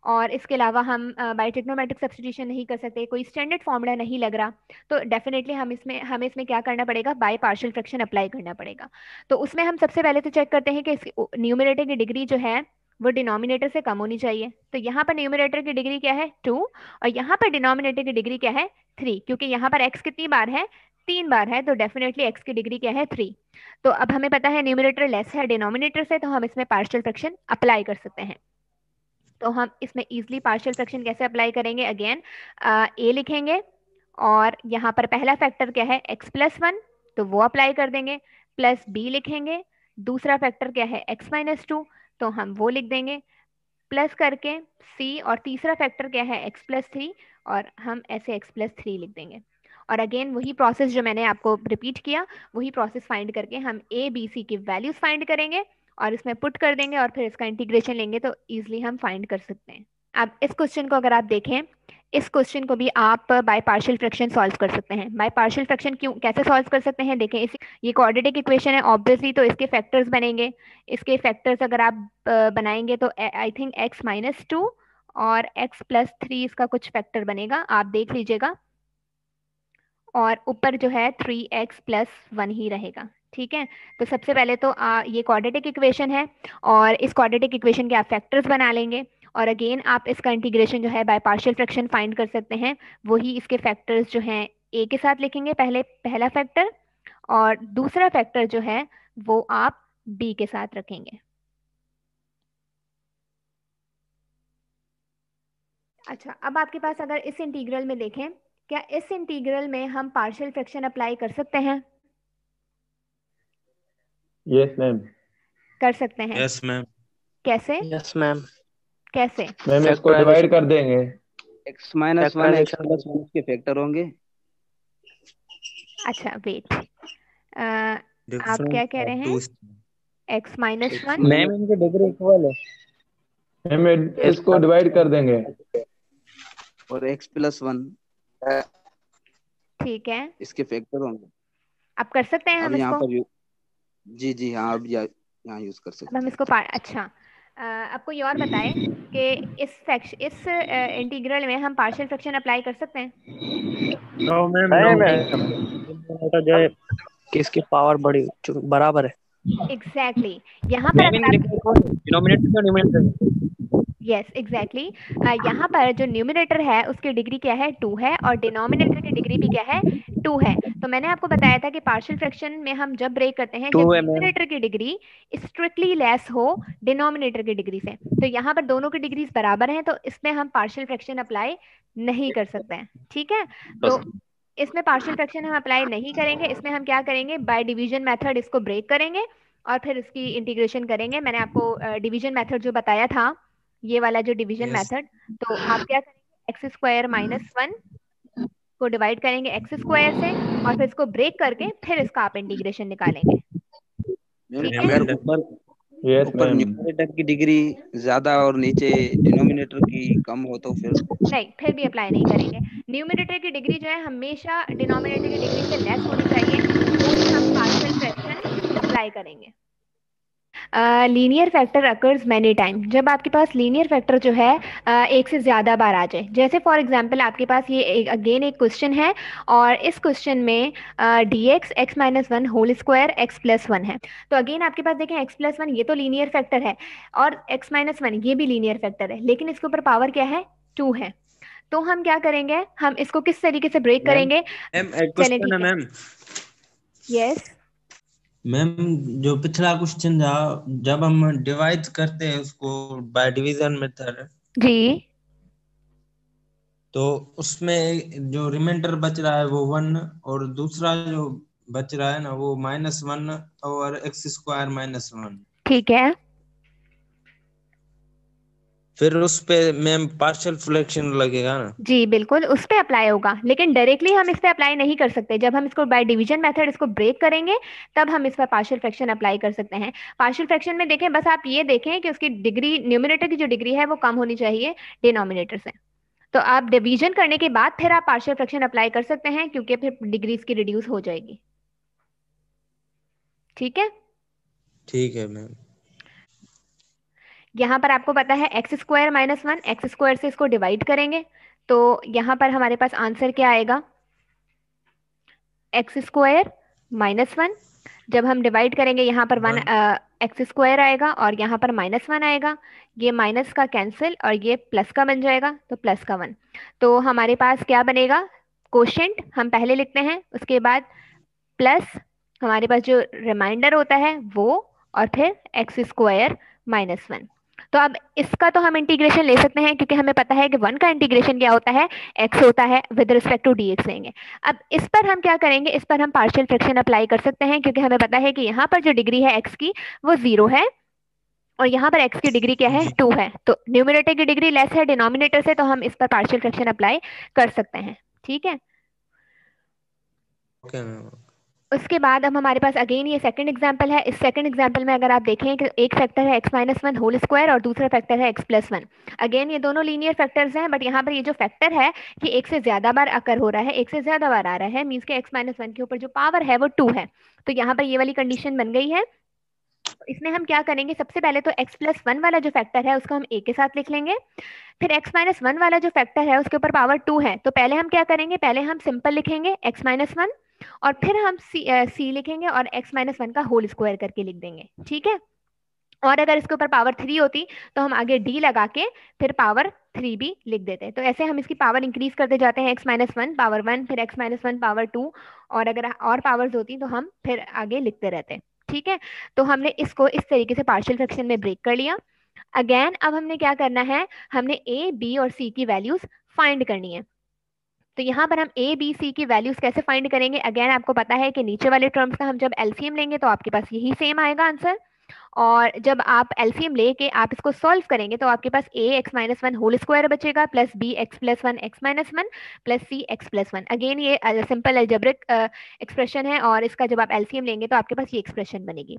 और इसके अलावा हम बाय ट्रिग्नोमेट्रिक सब्स्टिट्यूशन नहीं कर सकते, कोई स्टैंडर्ड फॉर्मूला नहीं लग रहा, तो डेफिनेटली हमें इसमें क्या करना पड़ेगा, बाय पार्शियल फ्रैक्शन अप्लाई करना पड़ेगा। तो उसमें हम सबसे पहले तो चेक करते हैं कि इसकी न्यूमरेटर की डिग्री जो है वो डिनोमिनेटर से कम होनी चाहिए। तो यहाँ पर न्यूमरेटर की डिग्री क्या है 2, और यहाँ पर डिनोमिनेटर की डिग्री क्या है 3, क्योंकि यहाँ पर x कितनी बार है, 3 बार है, तो डेफिनेटली x की डिग्री क्या है 3। तो अब हमें पता है न्यूमरेटर लेस है डिनोमिनेटर से, तो हम इसमें पार्शियल फ्रैक्शन अप्लाई कर सकते हैं। तो हम इसमें इजिली पार्शियल फ्रैक्शन कैसे अप्लाई करेंगे, अगेन a लिखेंगे और यहाँ पर पहला फैक्टर क्या है x प्लस वन, तो वो अप्लाई कर देंगे, प्लस b लिखेंगे, दूसरा फैक्टर क्या है x माइनस टू, तो हम वो लिख देंगे, प्लस करके c, और तीसरा फैक्टर क्या है x प्लस थ्री, और हम ऐसे x प्लस थ्री लिख देंगे। और अगेन वही प्रोसेस जो मैंने आपको रिपीट किया, वही प्रोसेस फाइंड करके हम a b c की वैल्यूज फाइंड करेंगे और इसमें पुट कर देंगे और फिर इसका इंटीग्रेशन लेंगे, तो इजिली हम फाइंड कर सकते हैं। अब इस क्वेश्चन को अगर आप देखें, इस क्वेश्चन को भी आप बाय पार्शियल फ्रैक्शन सॉल्व कर सकते हैं। बाय पार्शियल फ्रैक्शन क्यों, कैसे सॉल्व कर सकते हैं, देखें इस ये क्वाड्रेटिक इक्वेशन है ऑब्वियसली, तो इसके फैक्टर्स बनेंगे। इसके फैक्टर्स अगर आप बनाएंगे तो I think x minus two और x प्लस थ्री इसका कुछ फैक्टर बनेगा, आप देख लीजिएगा, और ऊपर जो है 3x प्लस वन ही रहेगा। ठीक है, तो सबसे पहले तो ये क्वाड्रेटिक इक्वेशन है और इस क्वाड्रेटिक इक्वेशन के आप फैक्टर्स बना लेंगे, और अगेन आप इसका इंटीग्रेशन जो है बाय पार्शियल फ्रैक्शन फाइंड कर सकते हैं। वही इसके फैक्टर्स जो हैं a के साथ लिखेंगे, पहले पहला फैक्टर, और दूसरा फैक्टर जो है वो आप b के साथ रखेंगे। अच्छा, अब आपके पास अगर इस इंटीग्रल में देखें, क्या इस इंटीग्रल में हम पार्शियल फ्रैक्शन अप्लाई कर सकते हैं? Yes ma'am. कर सकते हैं। Yes ma'am. कैसे? Yes ma'am. कैसे? मैम इसको डिवाइड कर देंगे। X minus one x plus one के फैक्टर होंगे। अच्छा वेट, आप क्या कह रहे हैं, x माइनस वन? मैम इनकी डिग्री इक्वल है। मैम इसको डिवाइड कर देंगे और एक्स प्लस वन ठीक है, इसके फैक्टर होंगे। आप कर सकते हैं अब हम यहाँ इसको? पर जी जी हाँ, अब यहाँ यूज कर अब सकते हम हैं। इसको अच्छा, आपको ये और बताएं कि इस इंटीग्रल में हम पार्शियल फ्रैक्शन अप्लाई कर सकते हैं? No ma'am, no. जो है कि इसकी पावर बड़ी बराबर है। एग्जैक्टली यहाँ पर अगर आप यस एग्जैक्टली यहाँ पर जो न्यूमरेटर है उसकी डिग्री क्या है 2 है, और डिनोमिनेटर की डिग्री भी क्या है 2 है। तो मैंने आपको बताया था कि पार्शियल फ्रैक्शन में हम जब ब्रेक करते हैं, जब न्यूमरेटर की डिग्री स्ट्रिक्टली लेस हो डिनोमिनेटर की डिग्री से, तो यहाँ पर दोनों की डिग्रीज बराबर हैं, तो इसमें हम पार्शियल फ्रैक्शन अप्लाई नहीं कर सकते हैं। ठीक है, तो इसमें पार्शियल फ्रैक्शन हम अप्लाई नहीं करेंगे, इसमें हम क्या करेंगे, बाय डिवीजन मेथड इसको ब्रेक करेंगे और फिर इसकी इंटीग्रेशन करेंगे। मैंने आपको डिवीजन मेथड जो बताया था, ये वाला जो डिवीजन मेथड, तो आप क्या करेंगे, एक्स स्क्वायर माइनस वन को डिवाइड करेंगे एक्स स्क्वायर से और फिर इसको ब्रेक करके फिर इसका आप इंटीग्रेशन निकालेंगे। ठीक है, अगर ऊपर न्यूमरेटर की डिग्री ज्यादा और नीचे डिनोमिनेटर की कम हो तो फिर भी अप्लाई नहीं करेंगे। न्यूमरेटर की डिग्री जो है हमेशा डिनोमिनेटर की डिग्री से लेस होनी चाहिए, तो ही हम पार्शियल फ्रैक्शन अप्लाई करेंगे। Linear factor occurs many time, जब आपके पास लीनियर फैक्टर जो है एक से ज़्यादा बार आ जाए, जैसे फॉर एग्जांपल आपके पास ये अगेन एक क्वेश्चन है और इस क्वेश्चन में D X X minus one whole square X plus one है। तो अगेन आपके पास देखें एक्स प्लस वन ये तो लीनियर फैक्टर है और एक्स माइनस वन ये भी लीनियर फैक्टर है, लेकिन इसके ऊपर पावर क्या है 2 है। तो हम क्या करेंगे, हम इसको किस तरीके से ब्रेक करेंगे? चलें ठीक है। यस मैम, जो पिछला क्वेश्चन था, जब हम डिवाइड करते हैं उसको बाय डिवीजन मेथड जी, तो उसमें जो रिमाइंडर बच रहा है वो 1, और दूसरा जो बच रहा है ना वो -1 और x² -1। ठीक है, फिर उस पे मैम पार्शियल फ्रैक्शन लगेगा ना? जी बिल्कुल उस पे अप्लाई होगा, लेकिन डायरेक्टली हम इस पे अप्लाई नहीं कर सकते। जब हम इसको बाय डिवीजन मेथड इसको ब्रेक करेंगे तब हम इस पर पार्शियल फ्रैक्शन अप्लाई कर सकते हैं। पार्शियल फ्रैक्शन में देखें, बस आप ये देखें कि उसकी डिग्री, न्यूमरेटर की जो डिग्री है वो कम होनी चाहिए डिनोमिनेटर से। तो आप डिवीजन करने के बाद फिर आप पार्शियल फ्रैक्शन अप्लाई कर सकते हैं, क्योंकि फिर डिग्री इसकी रिड्यूस हो जाएगी। ठीक है, ठीक है मैम। यहाँ पर आपको पता है x² - 1, x² से इसको डिवाइड करेंगे तो यहाँ पर हमारे पास आंसर क्या आएगा, x² - 1। जब हम डिवाइड करेंगे यहाँ पर 1 x² आएगा और यहाँ पर -1 आएगा, ये माइनस का कैंसिल और ये प्लस का बन जाएगा, तो प्लस का 1। तो हमारे पास क्या बनेगा, कोशेंट हम पहले लिखते हैं, उसके बाद प्लस हमारे पास जो रिमाइंडर होता है वो, और फिर x² - 1। तो अब इसका तो हम इंटीग्रेशन ले सकते हैं, क्योंकि हमें पता है कि 1 का इंटीग्रेशन क्या होता है, x होता है, विद रिस्पेक्ट टू dx लेंगे। अब इस पर हम क्या करेंगे, इस पर हम पार्शियल फ्रैक्शन अप्लाई कर सकते हैं, क्योंकि हमें पता है कि यहाँ पर जो डिग्री है x की वो 0 है और यहाँ पर x की डिग्री क्या है, 2 है। तो न्यूमरेटर की डिग्री लेस है डिनोमिनेटर से, तो हम इस पर पार्शियल फ्रैक्शन अप्लाई कर सकते हैं। ठीक है, ओके मैम। उसके बाद अब हमारे पास अगेन ये सेकंड एग्जांपल है। इस सेकंड एग्जांपल में अगर आप देखें कि एक फैक्टर है x - 1 होल स्क्वायर और दूसरा फैक्टर है x+1। अगेन ये दोनों लीनियर फैक्टर्स हैं, बट यहाँ पर ये जो फैक्टर है कि एक से ज्यादा बार अकर हो रहा है, एक से ज्यादा बार आ रहा है, मीन्स के x - 1 के ऊपर जो पावर है वो 2 है। तो यहाँ पर ये वाली कंडीशन बन गई है। इसमें हम क्या करेंगे, सबसे पहले तो x+1 वाला जो फैक्टर है उसको हम a के साथ लिख लेंगे। फिर x-1 वाला जो फैक्टर है उसके ऊपर पावर 2 है, तो पहले हम क्या करेंगे, पहले हम सिंपल लिखेंगे x-1 और फिर हम c लिखेंगे और x-1 का होल स्क्वायर करके लिख देंगे। ठीक है, और अगर इसके ऊपर पावर 3 होती तो हम आगे d लगा के फिर पावर 3 भी लिख देते। तो ऐसे हम इसकी पावर इंक्रीज करते जाते हैं, x-1 पावर 1, फिर x-1 पावर 2, और अगर और पावर्स होती तो हम फिर आगे लिखते रहते। ठीक है, तो हमने इसको इस तरीके से पार्शियल फ्रैक्शन में ब्रेक कर लिया। अगेन अब हमने क्या करना है, हमने a, b और c की वैल्यूज फाइंड करनी है। तो यहाँ पर हम a, b, c की वैल्यूज कैसे फाइंड करेंगे, अगेन आपको पता है कि नीचे वाले टर्म्स का हम जब एलसीएम लेंगे तो आपके पास यही सेम आएगा आंसर, और जब आप एलसीएम लेके आप इसको सॉल्व करेंगे तो आपके पास a x-1 होल स्क्वायर बचेगा plus b x+1 x-1 plus c x+1। Again ये सिंपल अलजेब्रिक एक्सप्रेशन है और इसका जब आप एलसीएम लेंगे तो आपके पास ये एक्सप्रेशन बनेगी।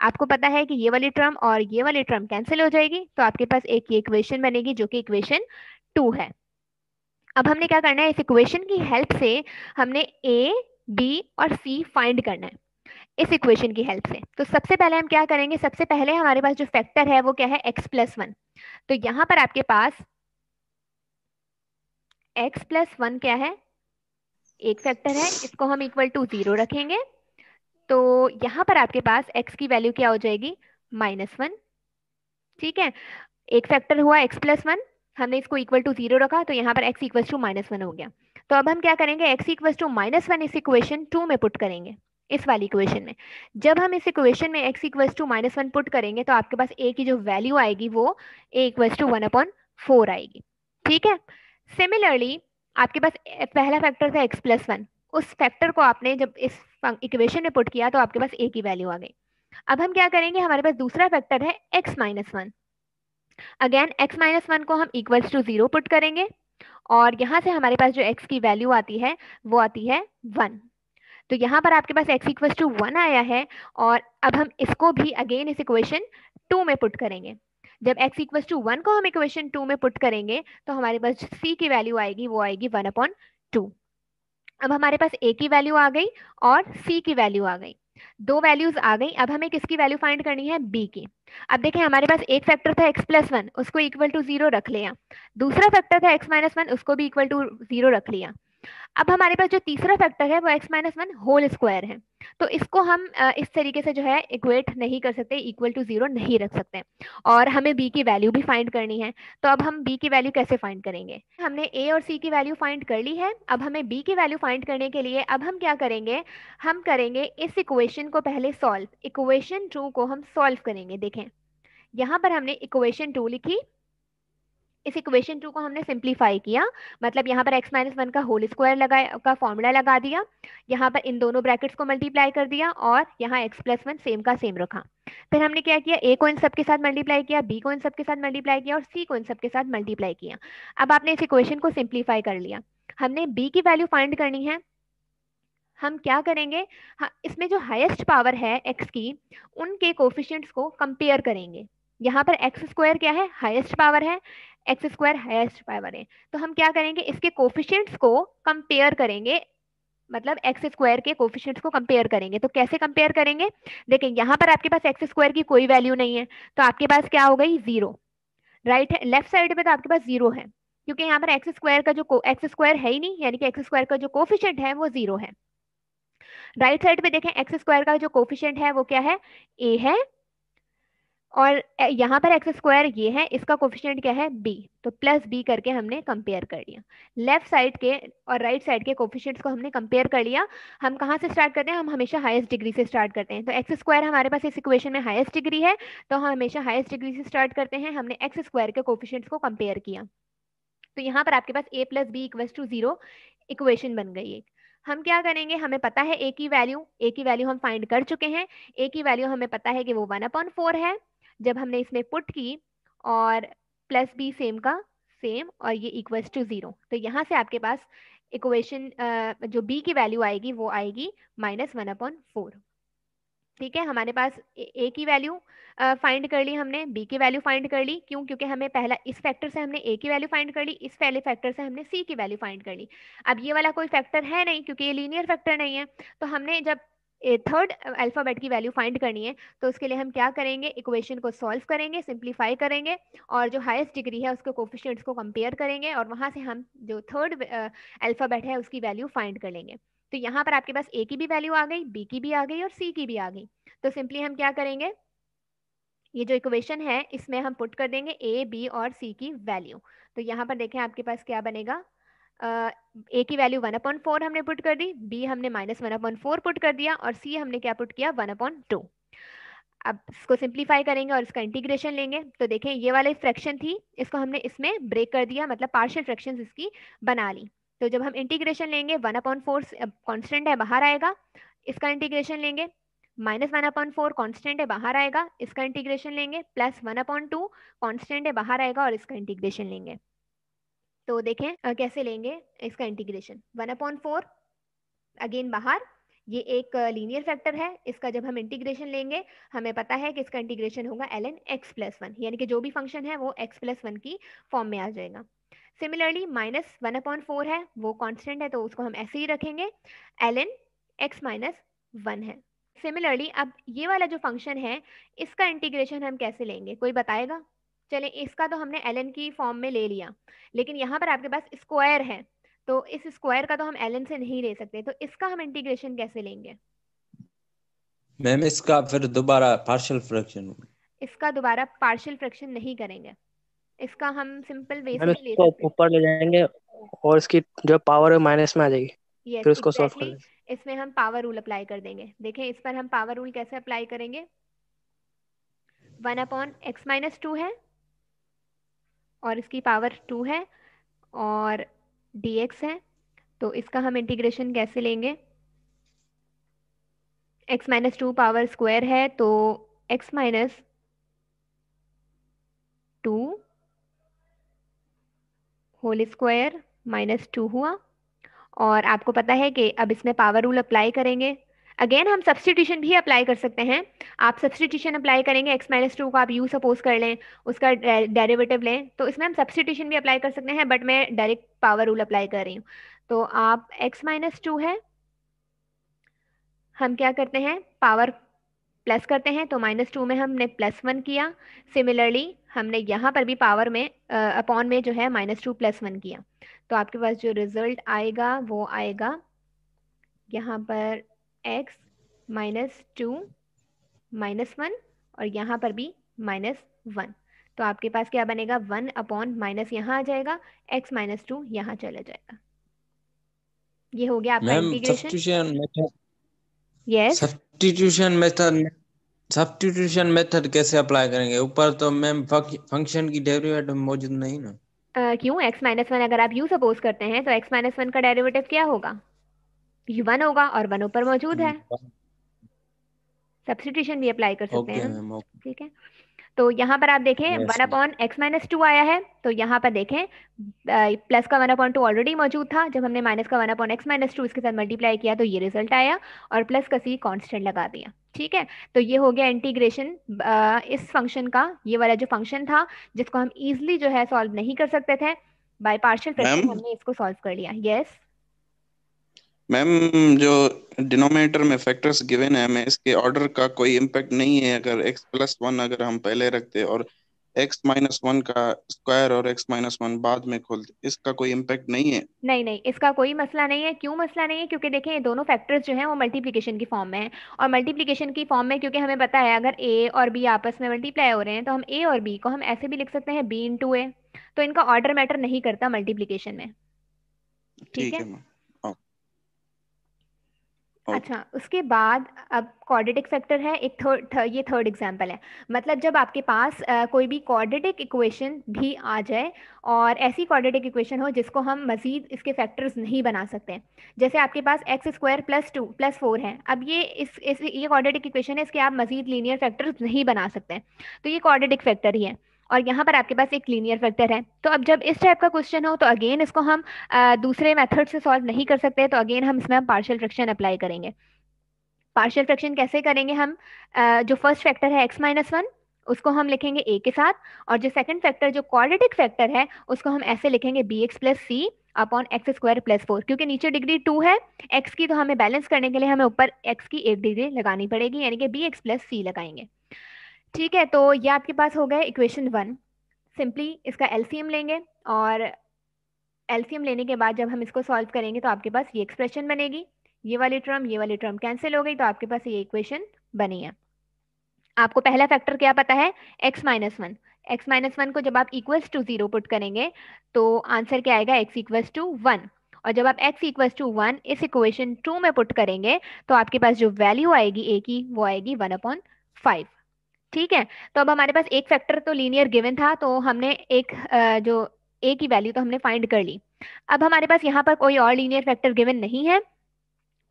आपको पता है कि ये वाली टर्म और ये वाली टर्म कैंसिल हो जाएगी, तो आपके पास एक ये इक्वेशन बनेगी जो कि इक्वेशन 2 है। अब हमने क्या करना है, इस इक्वेशन की हेल्प से हमने a, b और c फाइंड करना है इस इक्वेशन की हेल्प से। तो सबसे पहले हम क्या करेंगे, सबसे पहले हमारे पास जो फैक्टर है वो क्या है, x+1। तो यहां पर आपके पास x+1 क्या है, एक फैक्टर है, इसको हम इक्वल टू 0 रखेंगे। तो यहां पर आपके पास x की वैल्यू क्या हो जाएगी, -1। ठीक है, एक फैक्टर हुआ x+1, हमने इसको इक्वल टू 0 रखा, तो यहाँ पर x इक्वल टू -1 हो गया। तो अब हम क्या करेंगे, x इक्वल टू -1 इस इक्वेशन 2 में पुट करेंगे, इस वाली इक्वेशन में। जब हम इस इक्वेशन में x इक्वल टू -1 पुट करेंगे तो आपके पास a की जो वैल्यू आएगी वो a इक्वल टू 1/4 आएगी। ठीक है, सिमिलरली आपके पास पहला फैक्टर था x+1, उस फैक्टर को आपने जब इस इक्वेशन में पुट किया तो आपके पास a की वैल्यू आ गई। अब हम क्या करेंगे, हमारे पास दूसरा फैक्टर है x-1। अगेन x-1 को हम इक्वल्स टू 0 पुट करेंगे और यहाँ से हमारे पास जो x की वैल्यू आती है वो आती है 1। तो यहाँ पर आपके पास x इक्वल्स टू 1 आया है, और अब हम इसको भी अगेन इस इक्वेशन 2 में पुट करेंगे। जब x इक्वल्स टू 1 को हम इक्वेशन 2 में पुट करेंगे तो हमारे पास c की वैल्यू आएगी, वो आएगी 1/2। अब हमारे पास a की वैल्यू आ गई और c की वैल्यू आ गई, दो वैल्यूज आ गई। अब हमें किसकी वैल्यू फाइंड करनी है, b की। अब देखें हमारे पास एक फैक्टर था x+1, उसको इक्वल टू 0 रख लिया। दूसरा फैक्टर था x-1, उसको भी इक्वल टू 0 रख लिया। अब हमारे पास जो तीसरा फैक्टर है वो x-1 होल स्क्वायर है, तो इसको हम इस तरीके से जो है इक्वेट नहीं कर सकते, इक्वल टू 0 नहीं रख सकते, और हमें b की वैल्यू भी फाइंड करनी है। तो अब हम b की वैल्यू कैसे फाइंड करेंगे, हमने a और c की वैल्यू फाइंड कर ली है। अब हमें b की वैल्यू फाइंड करने के लिए अब हम क्या करेंगे, हम करेंगे इस इक्वेशन को पहले सॉल्व, इक्वेशन 2 को हम सॉल्व करेंगे। देखें यहाँ पर हमने इक्वेशन 2 लिखी, इस इक्वेशन 2 को हमने सिंप्लीफाई किया, मतलब यहाँ पर x माइनस 1 का होल स्क्वायर का फॉर्मूला लगा दिया, यहाँ पर इन दोनों ब्रैकेट्स को मल्टीप्लाई कर दिया और यहाँ x प्लस 1 सेम का सेम रखा। फिर हमने क्या किया, a को इन सब के साथ मल्टीप्लाई किया, b को इन सब के साथ मल्टीप्लाई किया और c को इन सब के साथ मल्टीप्लाई किया। अब आपने इस इक्वेशन को सिंप्लीफाई कर लिया। हमने b की वैल्यू फाइंड करनी है। हम क्या करेंगे, इसमें जो हाईएस्ट पावर है x की, उनके कोफिशिएंट्स को कंपेयर करेंगे। यहाँ पर एक्स स्क्वायर क्या है, हाईएस्ट पावर है, एक्स स्क्वायर हाईएस्ट पावर है, तो हम क्या करेंगे, इसके कोफिशिएंट्स को कंपेयर करेंगे, मतलब एक्स स्क्वायर के कोफिशिएंट्स को कंपेयर करेंगे। तो कैसे कंपेयर करेंगे, देखिए यहाँ पर आपके पास एक्स स्क्वायर की कोई वैल्यू नहीं है, तो आपके पास क्या हो गई, जीरो। राइट है, लेफ्ट साइड पे तो आपके पास जीरो है, क्योंकि यहाँ पर एक्स स्क्वायर का जो एक्स स्क्वायर है ही नहीं, यानी कि एक्स स्क्वायर का जो कोफिशिएंट है वो जीरो है। राइट साइड पे देखें, एक्स स्क्वायर का जो कोफिशिएंट है वो क्या है, ए है, और यहाँ पर एक्स स्क्वायर ये है, इसका कोफिशिएंट क्या है, b, तो प्लस b करके हमने कंपेयर कर लिया। लेफ्ट साइड के और राइट साइड के कोफिशिएंट्स को हमने कंपेयर कर लिया। हम कहाँ से स्टार्ट करते हैं, हम हमेशा हाईएस्ट डिग्री से स्टार्ट करते हैं। तो एक्स स्क्वायर हमारे पास इस इक्वेशन में हाईएस्ट डिग्री है, तो हम हमेशा हाईएस्ट डिग्री से स्टार्ट करते हैं। हमने एक्स स्क्वायर के कोफिशिएंट्स को कंपेयर किया, तो यहाँ पर आपके पास a plus B equals to 0 equation बन गई है। हम क्या करेंगे, हमें पता है a की वैल्यू हम फाइंड कर चुके हैं। a की वैल्यू हमें पता है कि वो 1/4 है, जब हमने इसमें पुट की, और प्लस बी सेम का सेम, और ये इक्वल्स टू 0, तो यहाँ से आपके पास इक्वेशन जो b की वैल्यू आएगी वो आएगी -1/4। ठीक है, हमारे पास a की वैल्यू फाइंड कर ली हमने, b की वैल्यू फाइंड कर ली, क्यों, क्योंकि हमें पहला इस फैक्टर से हमने a की वैल्यू फाइंड कर ली, इस पहले फैक्टर से हमने c की वैल्यू फाइंड कर ली। अब ये वाला कोई फैक्टर है नहीं, क्योंकि ये लीनियर फैक्टर नहीं है, तो हमने जब थर्ड अल्फाबेट की वैल्यू फाइंड करनी है, तो उसके लिए हम क्या करेंगे, इक्वेशन को सॉल्व करेंगे, सिंप्लीफाई करेंगे, और जो हाईएस्ट डिग्री है उसके कोफिशिएंट्स को कंपेयर करेंगे, और वहां से हम जो थर्ड अल्फाबेट है उसकी वैल्यू फाइंड कर लेंगे। तो यहाँ पर आपके पास a की भी वैल्यू आ गई, b की भी आ गई और c की भी आ गई। तो सिंपली हम क्या करेंगे, ये जो इक्वेशन है इसमें हम पुट कर देंगे a, b और c की वैल्यू। तो यहाँ पर देखें आपके पास क्या बनेगा, a की वैल्यू 1/4 हमने पुट कर दी, b हमने -1/4 पुट कर दिया, और c हमने क्या पुट किया, 1/2। अब इसको सिंप्लीफाई करेंगे और इसका इंटीग्रेशन लेंगे, तो देखें ये वाली फ्रैक्शन थी, इसको हमने इसमें ब्रेक कर दिया, मतलब पार्शियल फ्रैक्शंस इसकी बना ली। तो जब हम इंटीग्रेशन लेंगे, 1/4 कांस्टेंट है बाहर आएगा, इसका इंटीग्रेशन लेंगे, -1/4 कांस्टेंट है बाहर आएगा, इसका इंटीग्रेशन लेंगे, प्लस 1/2 कांस्टेंट है बाहर आएगा और इसका इंटीग्रेशन लेंगे। तो देखें कैसे लेंगे इसका इंटीग्रेशन, 1/4 अगेन बाहर, ये एक लीनियर फैक्टर है, इसका जब हम इंटीग्रेशन लेंगे हमें पता है कि इसका इंटीग्रेशन होगा ln x प्लस 1, यानी कि जो भी फंक्शन है वो x प्लस 1 की फॉर्म में आ जाएगा। सिमिलरली -1/4 है, वो कांस्टेंट है तो उसको हम ऐसे ही रखेंगे, ln x माइनस 1 है। सिमिलरली अब ये वाला जो फंक्शन है इसका इंटीग्रेशन हम कैसे लेंगे, कोई बताएगा? चले, इसका तो हमने ln की फॉर्म में ले लिया, लेकिन यहाँ पर आपके पास स्क्वायर है, तो इस स्क्वायर का तो हम ln से नहीं ले सकते, तो इसका हम इंटीग्रेशन कैसे लेंगे? मैम इसका फिर दोबारा पार्शियल फ्रैक्शन, इसका दोबारा पार्शियल फ्रैक्शन नहीं करेंगे, इसका हम सिंपल वे से मैम ही ले इसको सकते हैं। ऊपर ले जाएंगे और इसकी जो पावर है माइनस में आ जाएगी, यस फिर उसको सॉल्व कर एग्जैक्टली, लेंगे। इसमें हम पावर रूल अप्लाई कर देंगे। देखें इस पर हम पावर रूल कैसे अप्लाई करेंगे, 1/x माइनस 2 है और इसकी पावर 2 है और dx है, तो इसका हम इंटीग्रेशन कैसे लेंगे, x माइनस 2 पावर स्क्वायर है तो x माइनस 2 होल स्क्वायर -2 हुआ, और आपको पता है कि अब इसमें पावर रूल अप्लाई करेंगे। अगेन हम सब्सटीट्यूशन भी अप्लाई कर सकते हैं, आप सब्सटीट्यूशन अप्लाई करेंगे, x माइनस 2 को आप u सपोज कर लें, उसका डेरिवेटिव लें, तो इसमें हम सब्सटीट्यूशन भी अप्लाई कर सकते हैं, बट मैं डायरेक्ट पावर रूल अप्लाई कर रही हूँ। तो आप x माइनस 2 है, हम क्या करते हैं, पावर प्लस करते हैं, तो -2 में हमने +1 किया। सिमिलरली हमने यहाँ पर भी पावर में अपॉन में जो है -2 +1 किया, तो आपके पास जो रिजल्ट आएगा वो आएगा यहाँ पर x -2 -1 और यहाँ पर भी -1, तो आपके पास क्या बनेगा, 1 अपॉन माइनस यहाँ आ जाएगा, x -2 यहाँ चला जाएगा। ये हो गया आपका ma'am integration. Substitution method, yes, substitution method कैसे अप्लाई करेंगे? ऊपर तो मैम फंक्शन की डेरिवेटिव मौजूद नहीं ना। क्यों? x माइनस वन अगर आप u सपोज करते हैं तो x माइनस वन का डेरिवेटिव क्या होगा? ये 1 होगा और 1 ऊपर मौजूद है, सब्स्टिट्यूशन भी अप्लाई कर सकते ओके हैं हम। Ma'am okay. ठीक है, तो यहाँ पर आप देखें yes 1 upon x minus two आया है, तो यहाँ पर देखें प्लस का 1 अपॉन टू ऑलरेडी मौजूद था, जब हमने माइनस का 1 अपॉन एक्स माइनस टू इसके साथ मल्टीप्लाई किया तो ये रिजल्ट आया, और प्लस का सी कांस्टेंट लगा दिया। ठीक है, तो ये हो गया इंटीग्रेशन इस फंक्शन का, ये वाला जो फंक्शन था जिसको हम इजिली जो है सॉल्व नहीं कर सकते थे, बाय पार्शियल फ्रैक्शन मैम हमने इसको सॉल्व कर लिया। यस मैम, जो डिनोमिनेटर में फैक्टर्स गिवन है, हमें इसके ऑर्डर का कोई इम्पैक्ट नहीं है? अगर x प्लस वन अगर हम पहले रखते और x माइनस वन का स्क्वायर और x माइनस वन बाद में खोलते, इसका कोई इम्पैक्ट नहीं है? नहीं नहीं, इसका कोई मसला नहीं है। क्यों मसला नहीं है? क्योंकि देखें ये दोनों फैक्टर्स जो हैं वो मल्टीप्लिकेशन की फॉर्म में है, और मल्टीप्लिकेशन की फॉर्म में क्योंकि हमें पता है अगर a और b आपस में मल्टीप्लाई हो रहे हैं तो हम a और b को हम ऐसे भी लिख सकते हैं b इंटू ए, तो इनका ऑर्डर मैटर नहीं करता मल्टीप्लिकेशन में। ठीक ठीक है, है मैम। अच्छा उसके बाद अब क्वाड्रेटिक फैक्टर है एक ये थर्ड एग्जांपल है। मतलब जब आपके पास कोई भी क्वाड्रेटिक इक्वेशन भी आ जाए और ऐसी क्वाड्रेटिक इक्वेशन हो जिसको हम मजीद इसके फैक्टर्स नहीं बना सकते, जैसे आपके पास x square plus two plus four है, अब ये ये क्वाड्रेटिक इक्वेशन है, इसके आप मजीद लीनियर फैक्टर्स नहीं बना सकते, तो ये क्वाड्रेटिक फैक्टर ही है, और यहाँ पर आपके पास एक लीनियर फैक्टर है। तो अब जब इस टाइप का क्वेश्चन हो तो अगेन इसको हम दूसरे मेथड से सॉल्व नहीं कर सकते, तो अगेन हम इसमें पार्शियल फ्रैक्शन अप्लाई करेंगे। पार्शियल फ्रैक्शन कैसे करेंगे हम? जो फर्स्ट फैक्टर है x माइनस वन उसको हम लिखेंगे a के साथ, और जो सेकंड फैक्टर जो क्वाड्रेटिक फैक्टर है उसको हम ऐसे लिखेंगे bx plus c upon x square plus four, क्योंकि नीचे डिग्री 2 है x की, तो हमें बैलेंस करने के लिए हमें ऊपर x की 1 डिग्री लगानी पड़ेगी, यानी कि bx प्लस सी लगाएंगे। ठीक है, तो ये आपके पास हो गया इक्वेशन 1। सिंपली इसका एलसीएम लेंगे, और एलसीएम लेने के बाद जब हम इसको सॉल्व करेंगे तो आपके पास ये एक्सप्रेशन बनेगी, ये वाली टर्म कैंसिल हो गई, तो आपके पास ये इक्वेशन बनी है। आपको पहला फैक्टर क्या पता है? x minus one. X minus one को जब आप इक्वल्स टू 0 पुट करेंगे तो आंसर क्या आएगा? x इक्वल्स टू 1, और जब आप x इक्वल्स टू 1 इस इक्वेशन 2 में पुट करेंगे तो आपके पास जो वैल्यू आएगी a की वो आएगी 1/5। ठीक है, तो अब हमारे पास एक फैक्टर तो लीनियर गिवन था, तो हमने एक जो a की वैल्यू तो हमने फाइंड कर ली। अब हमारे पास यहाँ पर कोई और लीनियर फैक्टर गिवन नहीं है,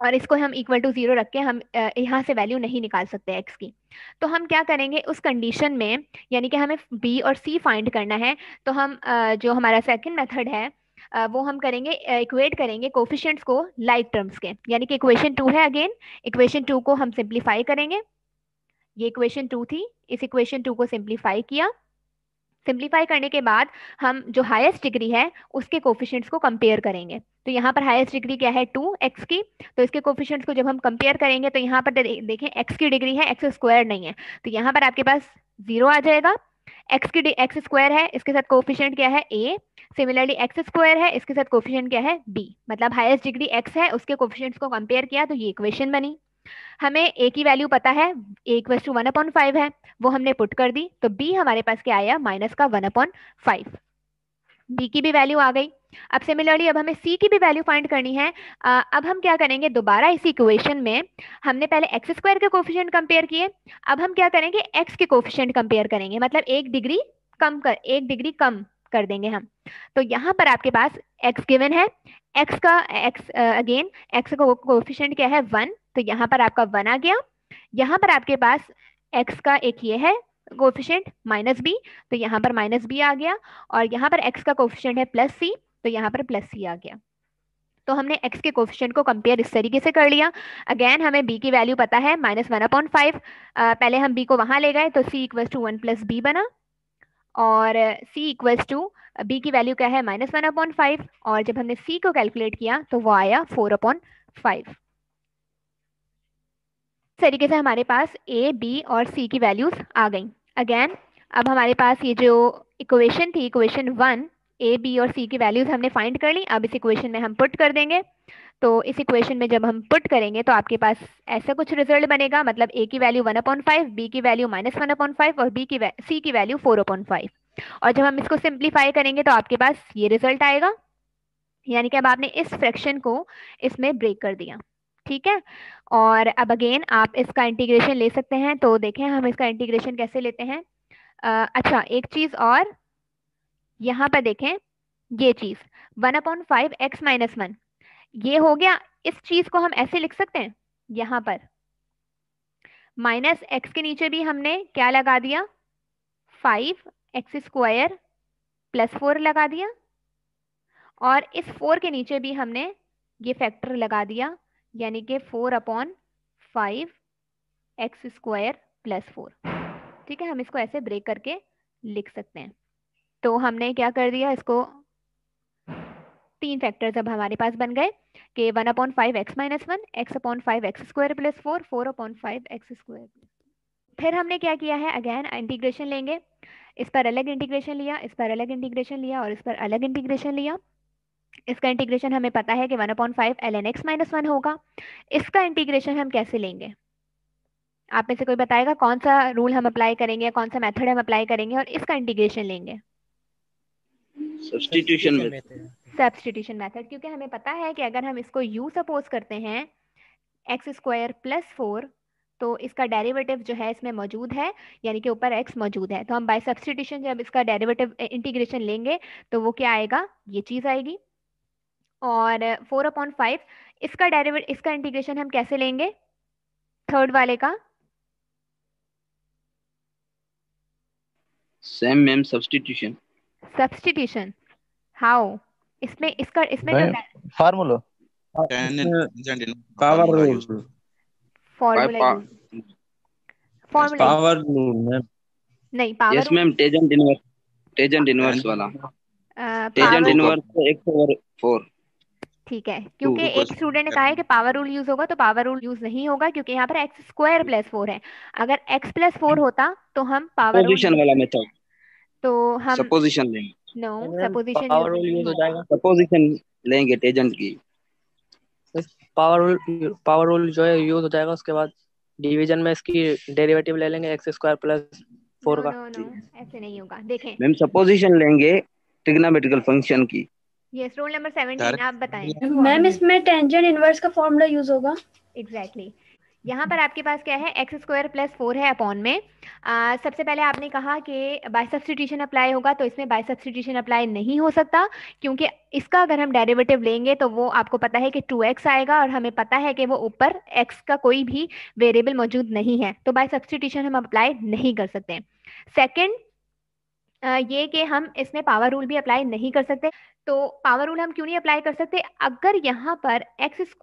और इसको हम इक्वल टू 0 रख के हम यहाँ से वैल्यू नहीं निकाल सकते x की, तो हम क्या करेंगे उस कंडीशन में, यानी कि हमें b और c फाइंड करना है, तो हम जो हमारा सेकंड मेथड है वो हम करेंगे, इक्वेट करेंगे कोफिशिएंट्स को लाइक टर्म्स के, यानी कि इक्वेशन 2 है, अगेन इक्वेशन 2 को हम सिंप्लीफाई करेंगे। ये इक्वेशन 2 थी, इस इक्वेशन 2 को सिंप्लीफाई किया, सिंप्लीफाई करने के बाद हम जो हाईएस्ट डिग्री है उसके कोफिशिएंट्स को कंपेयर करेंगे। तो यहाँ पर हाईएस्ट डिग्री क्या है? 2x की, तो इसके कोफिशिएंट्स को जब हम कंपेयर करेंगे तो यहाँ पर देखें x की डिग्री है, x स्क्वायर नहीं है, तो यहाँ पर आपके पास 0 आ जाएगा। x स्क्वायर है, इसके साथ कोफिशिएंट क्या है? a। सिमिलरली x स्क्वायर है, इसके साथ कोफिशिएंट क्या है? b। मतलब हाईएस्ट डिग्री x है, उसके कोफिशिएंट्स को कंपेयर किया तो ये इक्वेशन बनी। हमें a की वैल्यू पता है, a इक्वल टू 1/5 है, वो हमने पुट कर दी, तो b हमारे पास क्या आया? माइनस का 1/5। b की भी वैल्यू आ गई। अब सिमिलरली अब हमें c की भी वैल्यू फाइंड करनी है। अब हम क्या करेंगे, दोबारा इस इक्वेशन में हमने पहले एक्स स्क्वायर के कोफिशिएंट कंपेयर किए, अब हम क्या करेंगे x के कोफिशिएंट कंपेयर करेंगे, मतलब एक डिग्री कम कर देंगे हम। तो यहाँ पर आपके पास x गिवन है, x का अगेन x का कोफिशिएंट क्या है? 1, तो यहाँ पर आपका 1 आ गया। यहाँ पर आपके पास x का एक ये है कोफिशिएंट माइनस b, तो यहाँ पर माइनस b आ गया, और यहाँ पर x का कोफिशिएंट है प्लस c, तो यहाँ पर प्लस c आ गया। तो हमने x के कोफिशिएंट को कंपेयर इस तरीके से कर लिया। अगेन हमें b की वैल्यू पता है -1/5, पहले हम b को वहां ले गए तो c इक्वल्स टू 1 + b बना, और c इक्वल्स टू b की वैल्यू क्या है? -1/5, और जब हमने c को कैलकुलेट किया तो वो आया 4/5। इस तरीके से हमारे पास a, b और c की वैल्यूज आ गई। अगेन अब हमारे पास ये जो इक्वेशन थी, इक्वेशन 1, a, b और c की वैल्यूज हमने फाइंड कर ली। अब इस इक्वेशन में हम पुट कर देंगे, तो इस इक्वेशन में जब हम पुट करेंगे तो आपके पास ऐसा कुछ रिजल्ट बनेगा, मतलब a की वैल्यू 1/5, b की वैल्यू -1/5 और c की वैल्यू 4/5, और जब हम इसको सिंप्लीफाई करेंगे तो आपके पास ये रिजल्ट आएगा, यानी कि अब आपने इस फ्रैक्शन को इसमें ब्रेक कर दिया। ठीक है, और अब अगेन आप इसका इंटीग्रेशन ले सकते हैं, तो देखें हम इसका इंटीग्रेशन कैसे लेते हैं। अच्छा एक चीज और, यहाँ पर देखें ये चीज 1/5 x-1 ये हो गया। इस चीज को हम ऐसे लिख सकते हैं, यहां पर माइनस एक्स के नीचे भी हमने क्या लगा दिया, 5x² + 4 लगा दिया, और इस 4 के नीचे भी हमने ये फैक्टर लगा दिया, यानी कि 4/5x² + 4। ठीक है, हम इसको ऐसे ब्रेक करके लिख सकते हैं। तो हमने क्या कर दिया, इसको 3 फैक्टर्स अब हमारे पास बन गए कि 1/5x-1, x/5x² + 4, 4/5x²। फिर हमने क्या किया है, अगेन इंटीग्रेशन लेंगे, इस पर अलग इंटीग्रेशन लिया, इस पर अलग इंटीग्रेशन लिया, और इस पर अलग इंटीग्रेशन लिया। इसका इंटीग्रेशन हमें पता है कि 1/5 ln x-1 होगा। इसका इंटीग्रेशन हम कैसे लेंगे, आप में से कोई बताएगा कौन सा रूल हम अप्लाई करेंगे, कौन सा मेथड हम अप्लाई करेंगे और इसका इंटीग्रेशन लेंगे? Substitution method. सब्स्टिट्यूशन मेथड, क्योंकि हमें पता है कि अगर हम इसको u सपोज करते हैं x² + 4, तो इसका डेरिवेटिव जो है इसमें मौजूद है, यानी कि ऊपर x मौजूद है। तो हम बाय सब्स्टिट्यूशन जब इसका डेरिवेटिव इंटीग्रेशन लेंगे तो वो क्या आएगा, ये चीज आएगी। और 4/5 इसका इंटीग्रेशन हम कैसे लेंगे, थर्ड वाले का? Same ma'am, substitution. Substitution how? इसमें जो formula power rule, formula power rule ma'am. नहीं, power yes ma'am, tangent inverse वाला, टेंजेंट इनवर्स x/4। ठीक है, क्योंकि एक स्टूडेंट ने कहा है कि पावर रूल यूज होगा, तो पावर रूल यूज नहीं होगा क्योंकि यहाँ पर x² + 4 है। अगर x + 4 होता तो हम पावर रूल सपोजिशन वाला मेथड, तो हम सपोजिशन लेंगे। No, supposition power rule use हो जाएगा। सपोजिशन लेंगे टेंजेंट की। पावर रूल जो है यूज हो जाएगा, उसके बाद डिवीजन में इसकी डेरिवेटिव ले लेंगे x² + 4 का। नो, ऐसे नहीं होगा। देखें मैम, सपोजिशन लेंगे ट्रिग्नोमेट्रिकल फंक्शन की। यस, रोल नंबर 17 आप बताएं। मैम इसमें टेंजेंट इनवर्स का फॉर्मूला यूज होगा। एग्जैक्टली यहाँ पर आपके पास क्या है, x² + 4 है अपॉन में। सबसे पहले आपने कहा कि बाय सब्स्टिट्यूशन अप्लाई होगा, तो इसमें बाय सब्स्टिट्यूशन अप्लाई नहीं हो सकता, क्योंकि इसका अगर हम डेरिवेटिव लेंगे तो वो आपको पता है कि 2x आएगा, और हमें पता है कि वो ऊपर x का कोई भी वेरिएबल मौजूद नहीं है, तो बाय सब्स्टिट्यूशन हम अप्लाई नहीं कर सकते। सेकेंड ये कि हम इसमें पावर रूल भी अप्लाई नहीं कर सकते। तो पावर रूल हम क्यों नहीं अप्लाई कर सकते, अगर यहाँ पर x² +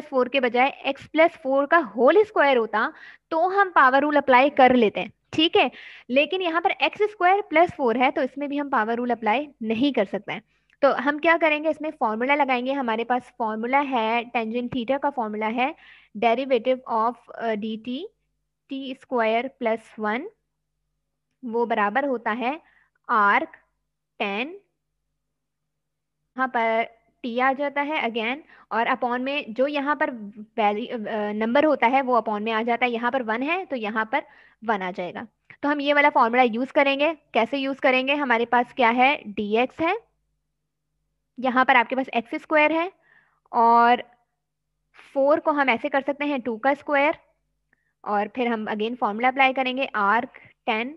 4 के बजाय x + 4 का होल स्क्वायर होता तो हम पावर रूल अप्लाई कर लेते हैं, ठीक है। लेकिन यहाँ पर x² + 4 है, तो इसमें भी हम पावर रूल अप्लाई नहीं कर सकते हैं। तो हम क्या करेंगे, इसमें फॉर्मूला लगाएंगे। हमारे पास फॉर्मूला है, टेंजेंट थीटा का फॉर्मूला है डेरिवेटिव ऑफ dt t² + 1, वो बराबर होता है आर्क tan, यहाँ पर t आ जाता है अगेन, और अपॉन में जो यहाँ पर नंबर होता है वो अपॉन में आ जाता है। यहाँ पर 1 है तो यहाँ पर 1 आ जाएगा। तो हम ये वाला फॉर्मूला यूज करेंगे। कैसे यूज करेंगे, हमारे पास क्या है, dx है, यहाँ पर आपके पास x² है, और 4 को हम ऐसे कर सकते हैं 2 का स्क्वायर, और फिर हम अगेन फॉर्मूला अप्लाई करेंगे आर्क tan।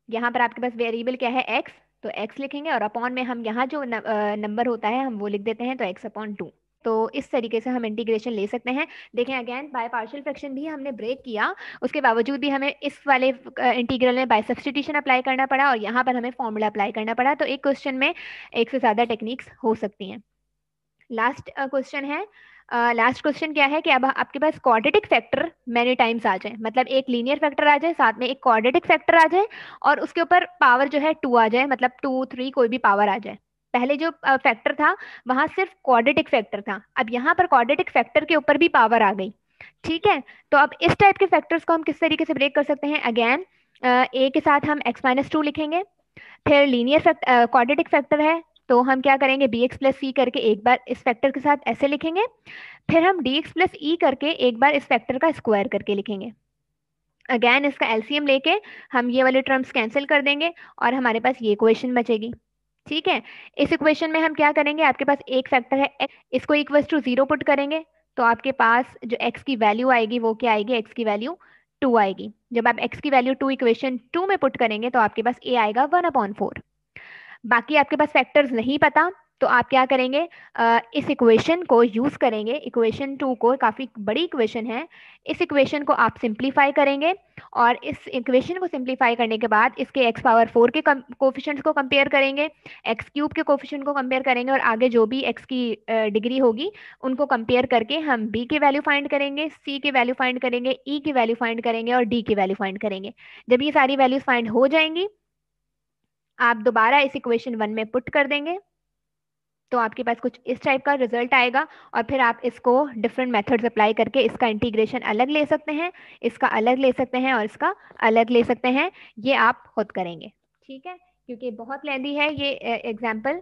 यहाँ पर आपके पास वेरिएबल क्या है, x, तो x लिखेंगे, और अपॉन में हम यहाँ जो नंबर होता है हम वो लिख देते हैं, तो x/2। तो इस तरीके से हम इंटीग्रेशन ले सकते हैं। देखें अगेन बाय पार्शियल फ्रैक्शन भी हमने ब्रेक किया, उसके बावजूद भी हमें इस वाले इंटीग्रल में बाय सब्स्टिट्यूशन अप्लाई करना पड़ा, और यहाँ पर हमें फॉर्मूला अप्लाई करना पड़ा। तो एक क्वेश्चन में एक से ज़्यादा टेक्निक्स हो सकती हैं। लास्ट क्वेश्चन है, लास्ट क्वेश्चन क्या है कि अब आपके पास क्वाड्रेटिक फैक्टर मैनी टाइम्स आ जाए, मतलब एक लीनियर फैक्टर आ जाए, साथ में एक क्वाड्रेटिक फैक्टर आ जाए, और उसके ऊपर पावर जो है 2 आ जाए, मतलब 2, 3 कोई भी पावर आ जाए। पहले जो फैक्टर था वहां सिर्फ क्वाड्रेटिक फैक्टर था, अब यहाँ पर क्वाड्रेटिक फैक्टर के ऊपर भी पावर आ गई, ठीक है। तो अब इस टाइप के फैक्टर्स को हम किस तरीके से ब्रेक कर सकते हैं, अगेन a के साथ हम x-2 लिखेंगे, फिर लीनियर क्वाड्रेटिक फैक्टर है तो हम क्या करेंगे, bx + c करके एक बार इस फैक्टर के साथ ऐसे लिखेंगे, फिर हम dx + e करके एक बार इस फैक्टर का स्क्वायर करके लिखेंगे। अगेन इसका एलसीएम लेके हम ये वाले टर्म्स कैंसिल कर देंगे, और हमारे पास ये इक्वेशन बचेगी, ठीक है। इस इक्वेशन में हम क्या करेंगे, आपके पास एक फैक्टर है x, इसको = 0 पुट करेंगे, तो आपके पास जो x की वैल्यू आएगी वो क्या आएगी, x की वैल्यू 2 आएगी। जब आप x की वैल्यू 2 इक्वेशन 2 में पुट करेंगे तो आपके पास a आएगा 1/4। बाकी आपके पास फैक्टर्स नहीं पता तो आप क्या करेंगे, इस इक्वेशन को यूज करेंगे। इक्वेशन 2 को, काफी बड़ी इक्वेशन है, इस इक्वेशन को आप सिंप्लीफाई करेंगे और इस इक्वेशन को सिंप्लीफाई करने के बाद इसके x पावर 4 के कोफिशिएंट्स को कंपेयर करेंगे, x क्यूब के कोफिशिएंट को कंपेयर करेंगे और आगे जो भी x की डिग्री होगी उनको कंपेयर करके हम b की वैल्यू फाइंड करेंगे, c की वैल्यू फाइंड करेंगे, e की वैल्यू फाइंड करेंगे और d की वैल्यू फाइंड करेंगे। जब ये सारी वैल्यूज फाइंड हो जाएंगी आप दोबारा इस इक्वेशन 1 में पुट कर देंगे तो आपके पास कुछ इस टाइप का रिजल्ट आएगा और फिर आप इसको डिफरेंट मेथड्स अप्लाई करके इसका इंटीग्रेशन अलग ले सकते हैं, इसका अलग ले सकते हैं और इसका अलग ले सकते हैं। ये आप खुद करेंगे, ठीक है, क्योंकि बहुत लेंदी है ये एग्जाम्पल,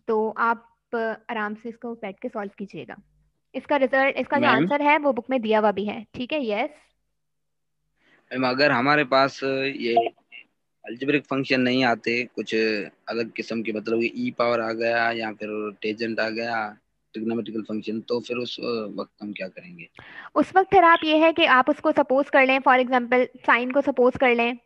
तो आप आराम से इसको बैठ के सॉल्व कीजिएगा। इसका रिजल्ट, इसका जो मैम आंसर है वो बुक में दिया हुआ भी है, ठीक है। यस मैम, अगर हमारे पास ये अलजेब्रिक फंक्शन नहीं आते, कुछ अलग किस्म के, मतलब ई पावर आ गया या फिर टेंजेंट आ गया, ट्रिग्नोमेट्रिकल फंक्शन, तो फिर उस वक्त हम क्या करेंगे? उस वक्त फिर आप ये है कि आप उसको सपोज कर लें, फॉर एग्जांपल साइन को सपोज कर लें,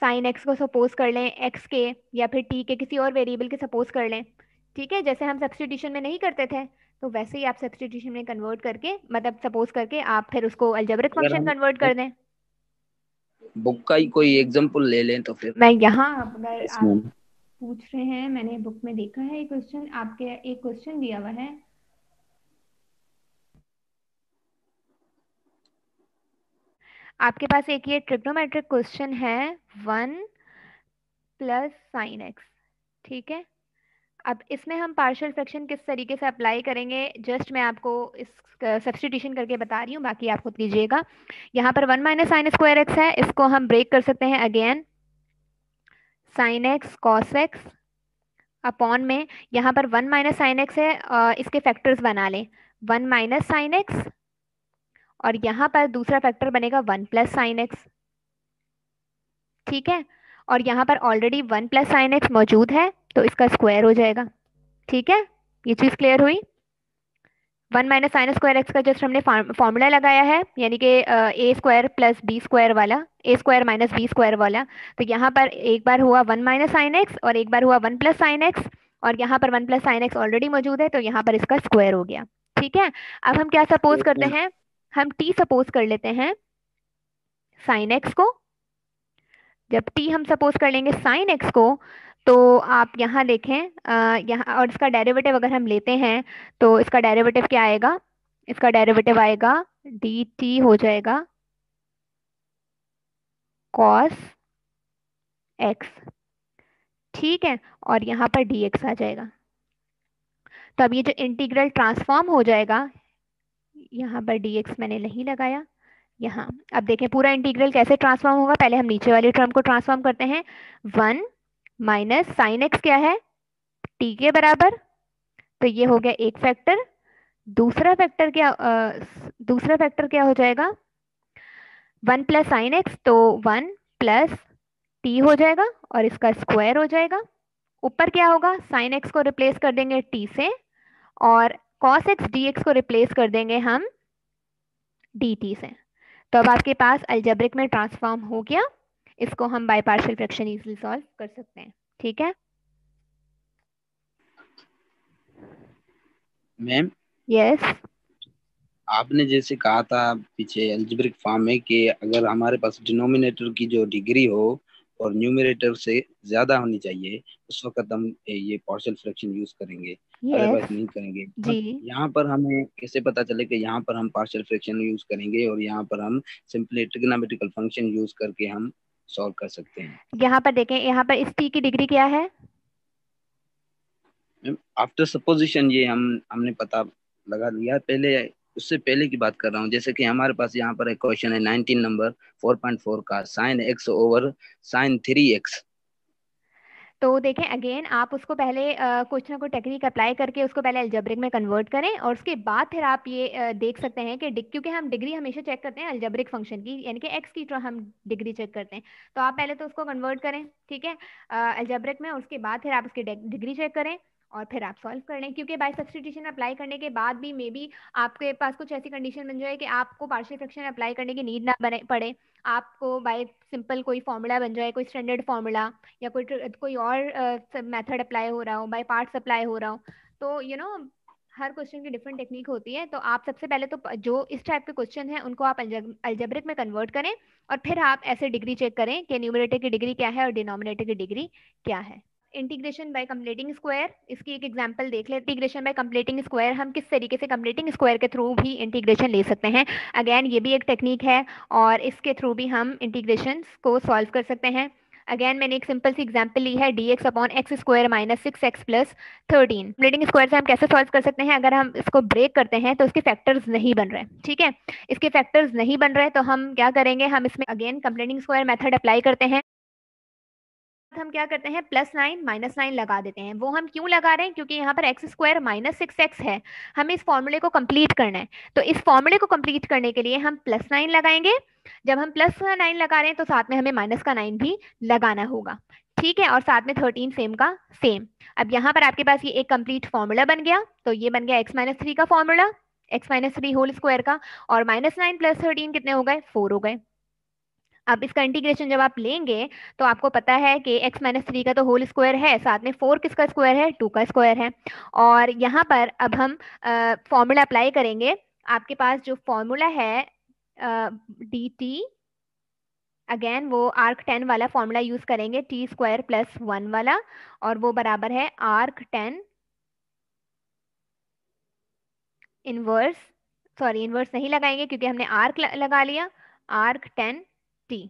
साइन एक्स को सपोज कर लें एक्स के या फिर टी के किसी और वेरिएबल के सपोज कर लें, ठीक है। जैसे हम सब्स्टिट्यूशन में नहीं करते थे तो वैसे ही आप सब्स्टिट्यूशन में कन्वर्ट करके, मतलब सपोज करके आप फिर उसको अलजेब्रिक अगर फंक्शन हम कन्वर्ट कर दें। बुक का ही कोई एग्जांपल ले लें तो फिर। मैं यहाँ, अगर यस आप मैम। पूछ रहे हैं, मैंने बुक में देखा है क्वेश्चन, आपके एक क्वेश्चन दिया हुआ है, आपके पास एक ये ट्रिग्नोमेट्रिक क्वेश्चन है 1 + sin x, ठीक है। अब इसमें हम पार्शियल फ्रैक्शन किस तरीके से अप्लाई करेंगे, जस्ट मैं आपको इस सब्स्टिट्यूशन करके बता रही हूँ, बाकी आप खुद कीजिएगा। यहाँ पर 1 - sin² x है, इसको हम ब्रेक कर सकते हैं again sin x cos x upon में, यहाँ पर 1 - sin x है, इसके फैक्टर्स बना लें 1 - sin x और यहाँ पर दूसरा फैक्टर बनेगा 1 + sin x, ठीक है। और यहाँ पर ऑलरेडी 1 + sin x मौजूद है तो इसका स्क्वायर हो जाएगा, ठीक है। ये चीज क्लियर हुई। 1 - sin² x का जस्ट हमने फॉर्मूला लगाया है, यानी कि a² + b² वाला, a² - b² वाला। तो यहाँ पर एक बार हुआ 1 - sin x और एक बार हुआ 1 + sin x और यहाँ पर 1 + sin x ऑलरेडी मौजूद है तो यहाँ पर इसका स्क्वायर हो गया, ठीक है। अब हम क्या सपोज करते हैं, हम t सपोज कर लेते हैं sin x को। जब t हम सपोज कर लेंगे sin x को तो आप यहाँ देखें, यहाँ और इसका डेरिवेटिव अगर हम लेते हैं तो इसका डेरिवेटिव क्या आएगा, इसका डेरिवेटिव आएगा dt हो जाएगा cos x, ठीक है, और यहाँ पर dx आ जाएगा। तो अब ये जो इंटीग्रल ट्रांसफॉर्म हो जाएगा, यहाँ पर dx मैंने नहीं लगाया, यहाँ अब देखें पूरा इंटीग्रल कैसे ट्रांसफॉर्म होगा। पहले हम नीचे वाले टर्म को ट्रांसफॉर्म करते हैं, 1 - sin x क्या है, t के बराबर, तो ये हो गया एक फैक्टर। दूसरा फैक्टर क्या हो जाएगा, 1 + sin x, तो 1 + t हो जाएगा और इसका स्क्वायर हो जाएगा। ऊपर क्या होगा, sin x को रिप्लेस कर देंगे t से और cos x dx को रिप्लेस कर देंगे हम dt से। तो अब आपके पास अलजेब्रिक में ट्रांसफॉर्म हो गया, इसको हम by partial fraction easily solve कर सकते हैं, ठीक है। मैम, यस आपने जैसे कहा था पीछे अलजेब्रिक फॉर्म में कि अगर हमारे पास डिनोमिनेटर की जो डिग्री हो और न्यूमरेटर से ज्यादा होनी चाहिए, उस वक्त हम ये पार्शियल फ्रैक्शन यूज करेंगे, अदरवाइज यस नहीं करेंगे। जी। यहाँ पर हमें कैसे पता चले कि यहाँ पर हम पार्शियल फ्रैक्शन यूज करेंगे और यहाँ पर हम सिंपली ट्रिग्नोमेट्रिकल फंक्शन यूज करके हम सॉल्व कर सकते हैं? यहाँ पर देखें, यहाँ पर इस t की डिग्री क्या है, आफ्टर सपोजिशन ये हमने पता लगा लिया पहले, उससे पहले की बात कर रहा हूँ। जैसे कि हमारे पास यहाँ पर एक क्वेश्चन है 19 नंबर 4.4 का, sin x over sin 3x। तो देखें अगेन आप उसको पहले कुछ ना कुछ टेक्निक अप्लाई करके उसको पहले अलजेब्रिक में कन्वर्ट करें और उसके बाद फिर आप ये देख सकते हैं कि क्योंकि हम डिग्री हमेशा चेक करते हैं अलजेब्रिक फंक्शन की, यानी कि x की हम डिग्री चेक करते हैं। तो आप पहले तो उसको कन्वर्ट करें, ठीक है, अलजेब्रिक में, उसके बाद फिर आप उसकी डिग्री चेक करें और फिर आप सॉल्व कर लें, क्योंकि बाय सब्स्टिट्यूशन अप्लाई करने के बाद भी मे बी आपके पास कुछ ऐसी कंडीशन बन जाए कि आपको पार्शियल फ्रैक्शन अप्लाई करने की नीड ना बने पड़े, आपको बाय सिंपल कोई फॉर्मूला बन जाए, कोई स्टैंडर्ड फॉर्मूला, या कोई और मेथड अप्लाई हो रहा हो, बाय पार्ट्स अप्लाई हो रहा हो। तो हर क्वेश्चन की डिफरेंट टेक्निक होती है। तो आप सबसे पहले तो जो इस टाइप के क्वेश्चन है उनको आप अलजेब्रिक में कन्वर्ट करें, और फिर आप ऐसे डिग्री चेक करें कि न्यूमरेटर की डिग्री क्या है और डिनोमिनेटर की डिग्री क्या है। इंटीग्रेशन बाय कंप्लीटिंग स्क्वायर, इसकी एक एग्जांपल देख लेते हैं। इंटीग्रेशन बाय कंप्लीटिंग स्क्वायर हम किस तरीके से कंप्लीटिंग स्क्वायर के थ्रू भी इंटीग्रेशन ले सकते हैं। अगेन ये भी एक टेक्निक है, और इसके थ्रू भी हम इंटीग्रेशन को सॉल्व कर सकते हैं। अगेन मैंने एक सिंपल सी एग्जांपल ली है, dx upon x square minus 6x plus 13। Completing square से हम कैसे सॉल्व कर सकते हैं, अगर हम इसको ब्रेक करते हैं तो इसके फैक्टर्स नहीं बन रहे, ठीक है, इसके फैक्टर्स नहीं बन रहे, तो हम क्या करेंगे, हम इसमें again completing square method apply करते हैं। हम क्या करते हैं, +9 -9 लगा देते हैं। वो हम क्यों लगा रहे हैं, क्योंकि यहाँ पर एक्स स्क्वायर माइनस 6x है, हमें इस फॉर्मूले को कंप्लीट करना है। तो इस फॉर्मूले को कंप्लीट करने के लिए हम +9 लगाएंगे। जब हम +9 लगा रहे हैं तो साथ में हमें माइनस का 9 भी लगाना होगा, ठीक है, और साथ में 13 सेम का सेम। अब यहाँ पर आपके पास ये एक कंप्लीट फॉर्मूला बन गया, तो ये बन गया x-3 का फॉर्मूला, x-3 होल स्क्वायर का, और -9 + 13 कितने हो गए, 4 हो गए। अब इसका इंटीग्रेशन जब आप लेंगे तो आपको पता है कि x-3 का तो होल स्क्वायर है, साथ में 4 किसका स्क्वायर है, 2 का स्क्वायर है। और यहाँ पर अब हम फॉर्मूला अप्लाई करेंगे। आपके पास जो फॉर्मूला है dt, अगेन वो arc10 वाला फॉर्मूला यूज करेंगे, t² + 1 वाला, और वो बराबर है arc10 इनवर्स, सॉरी इनवर्स नहीं लगाएंगे क्योंकि हमने आर्क लगा लिया, arc10t।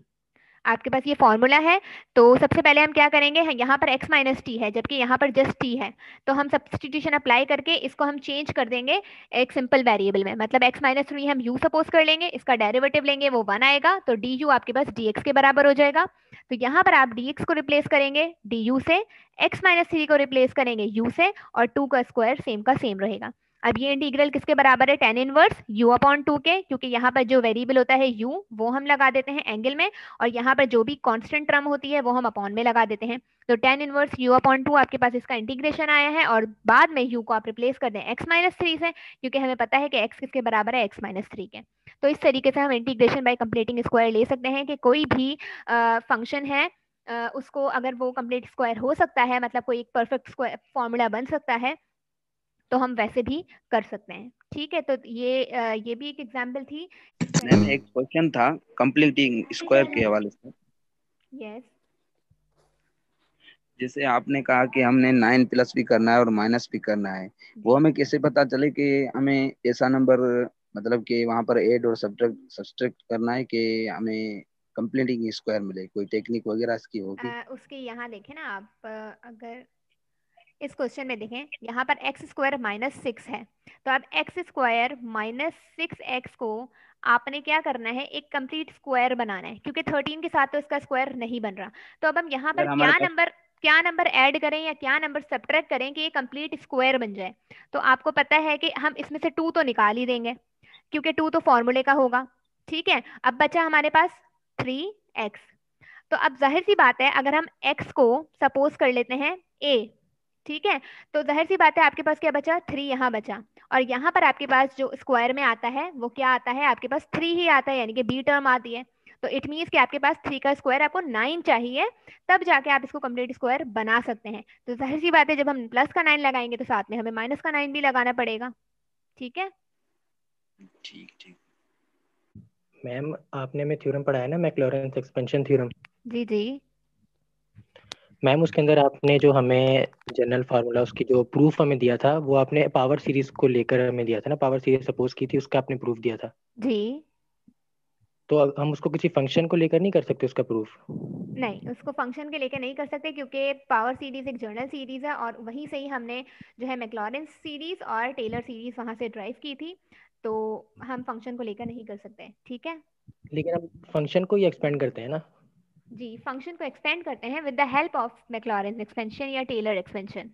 आपके पास ये फॉर्मूला है। तो सबसे पहले हम क्या करेंगे, यहाँ पर x - t है जबकि यहाँ पर जस्ट t है, तो हम सब्स्टिट्यूशन अप्लाई करके इसको हम चेंज कर देंगे एक सिंपल वेरिएबल में। मतलब x - 3 हम u सपोज कर लेंगे, इसका डेरिवेटिव लेंगे, वो 1 आएगा, तो du आपके पास dx के बराबर हो जाएगा। तो यहाँ पर आप dx को रिप्लेस करेंगे du से, x - 3 को रिप्लेस करेंगे u से, और 2 का स्क्वायर सेम का सेम रहेगा। अब ये इंटीग्रल किसके बराबर है, tan इनवर्स u/2 के, क्योंकि यहाँ पर जो वेरिएबल होता है u वो हम लगा देते हैं एंगल में, और यहाँ पर जो भी कांस्टेंट टर्म होती है वो हम अपॉन में लगा देते हैं। तो tan इनवर्स u/2 आपके पास इसका इंटीग्रेशन आया है, और बाद में u को आप रिप्लेस कर दें x - 3 से, क्योंकि हमें पता है कि x किसके बराबर है, x - 3 के। तो इस तरीके से हम इंटीग्रेशन बाय कंप्लीटिंग स्क्वायर ले सकते हैं कि कोई भी फंक्शन है उसको अगर वो कंप्लीट स्क्वायर हो सकता है, मतलब कोई एक परफेक्ट स्क्वायर फॉर्मूला बन सकता है, तो हम वैसे भी कर सकते हैं, ठीक है। तो ये भी एक एग्जांपल थी। मैम एक क्वेश्चन था कंप्लीटिंग स्क्वायर के हवाले से। यस, जैसे आपने कहा कि हमने 9 प्लस भी करना है और माइनस भी करना है, वो हमें कैसे पता चले कि हमें ऐसा नंबर, मतलब कि वहां पर ऐड और सब्ट्रैक्ट करना है कि हमें कंप्लीटिंग स्क्वायर मिले, कोई टेक्निक वगैरह इसकी होगी? उसके यहाँ देखें ना आप, अगर इस क्वेश्चन में देखें, यहाँ पर x² -6 है, तो अब x² -6x को आपने क्या करना है, एक कंप्लीट स्क्वायर बनाना है, क्योंकि 13 के साथ तो इसका स्क्वायर नहीं बन रहा। तो अब हम यहाँ पर अगर हमारे पास क्या नंबर ऐड करें या क्या नंबर सब्ट्रैक्ट करें कि ये कंप्लीट स्क्वायर बन जाए। तो आपको पता है कि हम इसमें से 2 तो निकाल ही देंगे, क्योंकि 2 तो फॉर्मूले का होगा, ठीक है। अब बचा हमारे पास 3x। तो अब जाहिर सी बात है, अगर हम x को सपोज कर लेते हैं a, ठीक है, तो जाहिर सी बात है आपके पास क्या बचा, 3 यहाँ बचा, और यहाँ पर आपके पास जो स्क्वायर में आता है वो क्या आता है, आपके पास 3 ही आता है, यानी कि b टर्म आती है। तो इट मीन्स कि आपके पास 3 का स्क्वायर आपको 9 चाहिए, तब जाके आप इसको कंप्लीट स्क्वायर बना सकते हैं। तो जाहिर सी बात है, जब हम प्लस का 9 लगाएंगे तो साथ में हमें माइनस का 9 भी लगाना पड़ेगा, ठीक है। ठीक ठीक। मैम आपने में थ्योरम पढ़ा है ना, मैक्लॉरेंस एक्सपेंशन थ्योरम? जी जी। मैम उसके अंदर आपने जो हमें जनरल फार्मूला उसकी जो प्रूफ हमें दिया था, वो आपने पावर सीरीज को लेकर हमें दिया था ना, पावर सीरीज सपोज की थी, उसका आपने प्रूफ दिया था। जी तो अब हम उसको किसी फंक्शन को लेकर नहीं कर सकते उसका प्रूफ? नहीं, उसको फंक्शन के लेके नहीं कर सकते, क्योंकि पावर सीरीज एक जनरल सीरीज है, और वहीं से ही हमने जो है मैक्लॉरेंस सीरीज और टेलर सीरीज वहां से ड्राइव की थी, तो हम फंक्शन को लेकर नहीं कर सकते, ठीक है। लेकिन हम फंक्शन को ही एक्सपेंड करते हैं ना? जी, फंक्शन को एक्सपेंड करते हैं with the help of Maclaurin's expansion या टेलर एक्सपेंशन,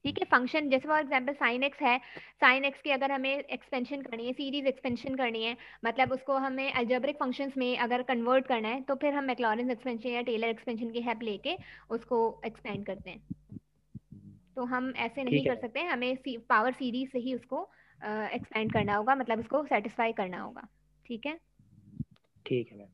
ठीक है। फंक्शन जैसे फॉर एग्जांपल साइन एक्स है, साइन एक्स की अगर हमें एक्सपेंशन करनी है, सीरीज एक्सपेंशन करनी है, मतलब उसको हमें अलजेब्रिक फंक्शंस में अगर कन्वर्ट करना है, तो फिर हम मैक्लॉरेंस एक्सपेंशन या टेलर एक्सपेंशन की हेल्प लेके उसको एक्सपेंड करते हैं, तो हम ऐसे नहीं ठीक है कर सकते, हमें पावर सीरीज से ही उसको एक्सपेंड करना होगा, मतलब उसको सेटिस्फाई करना होगा। ठीक है। ठीक है मैम।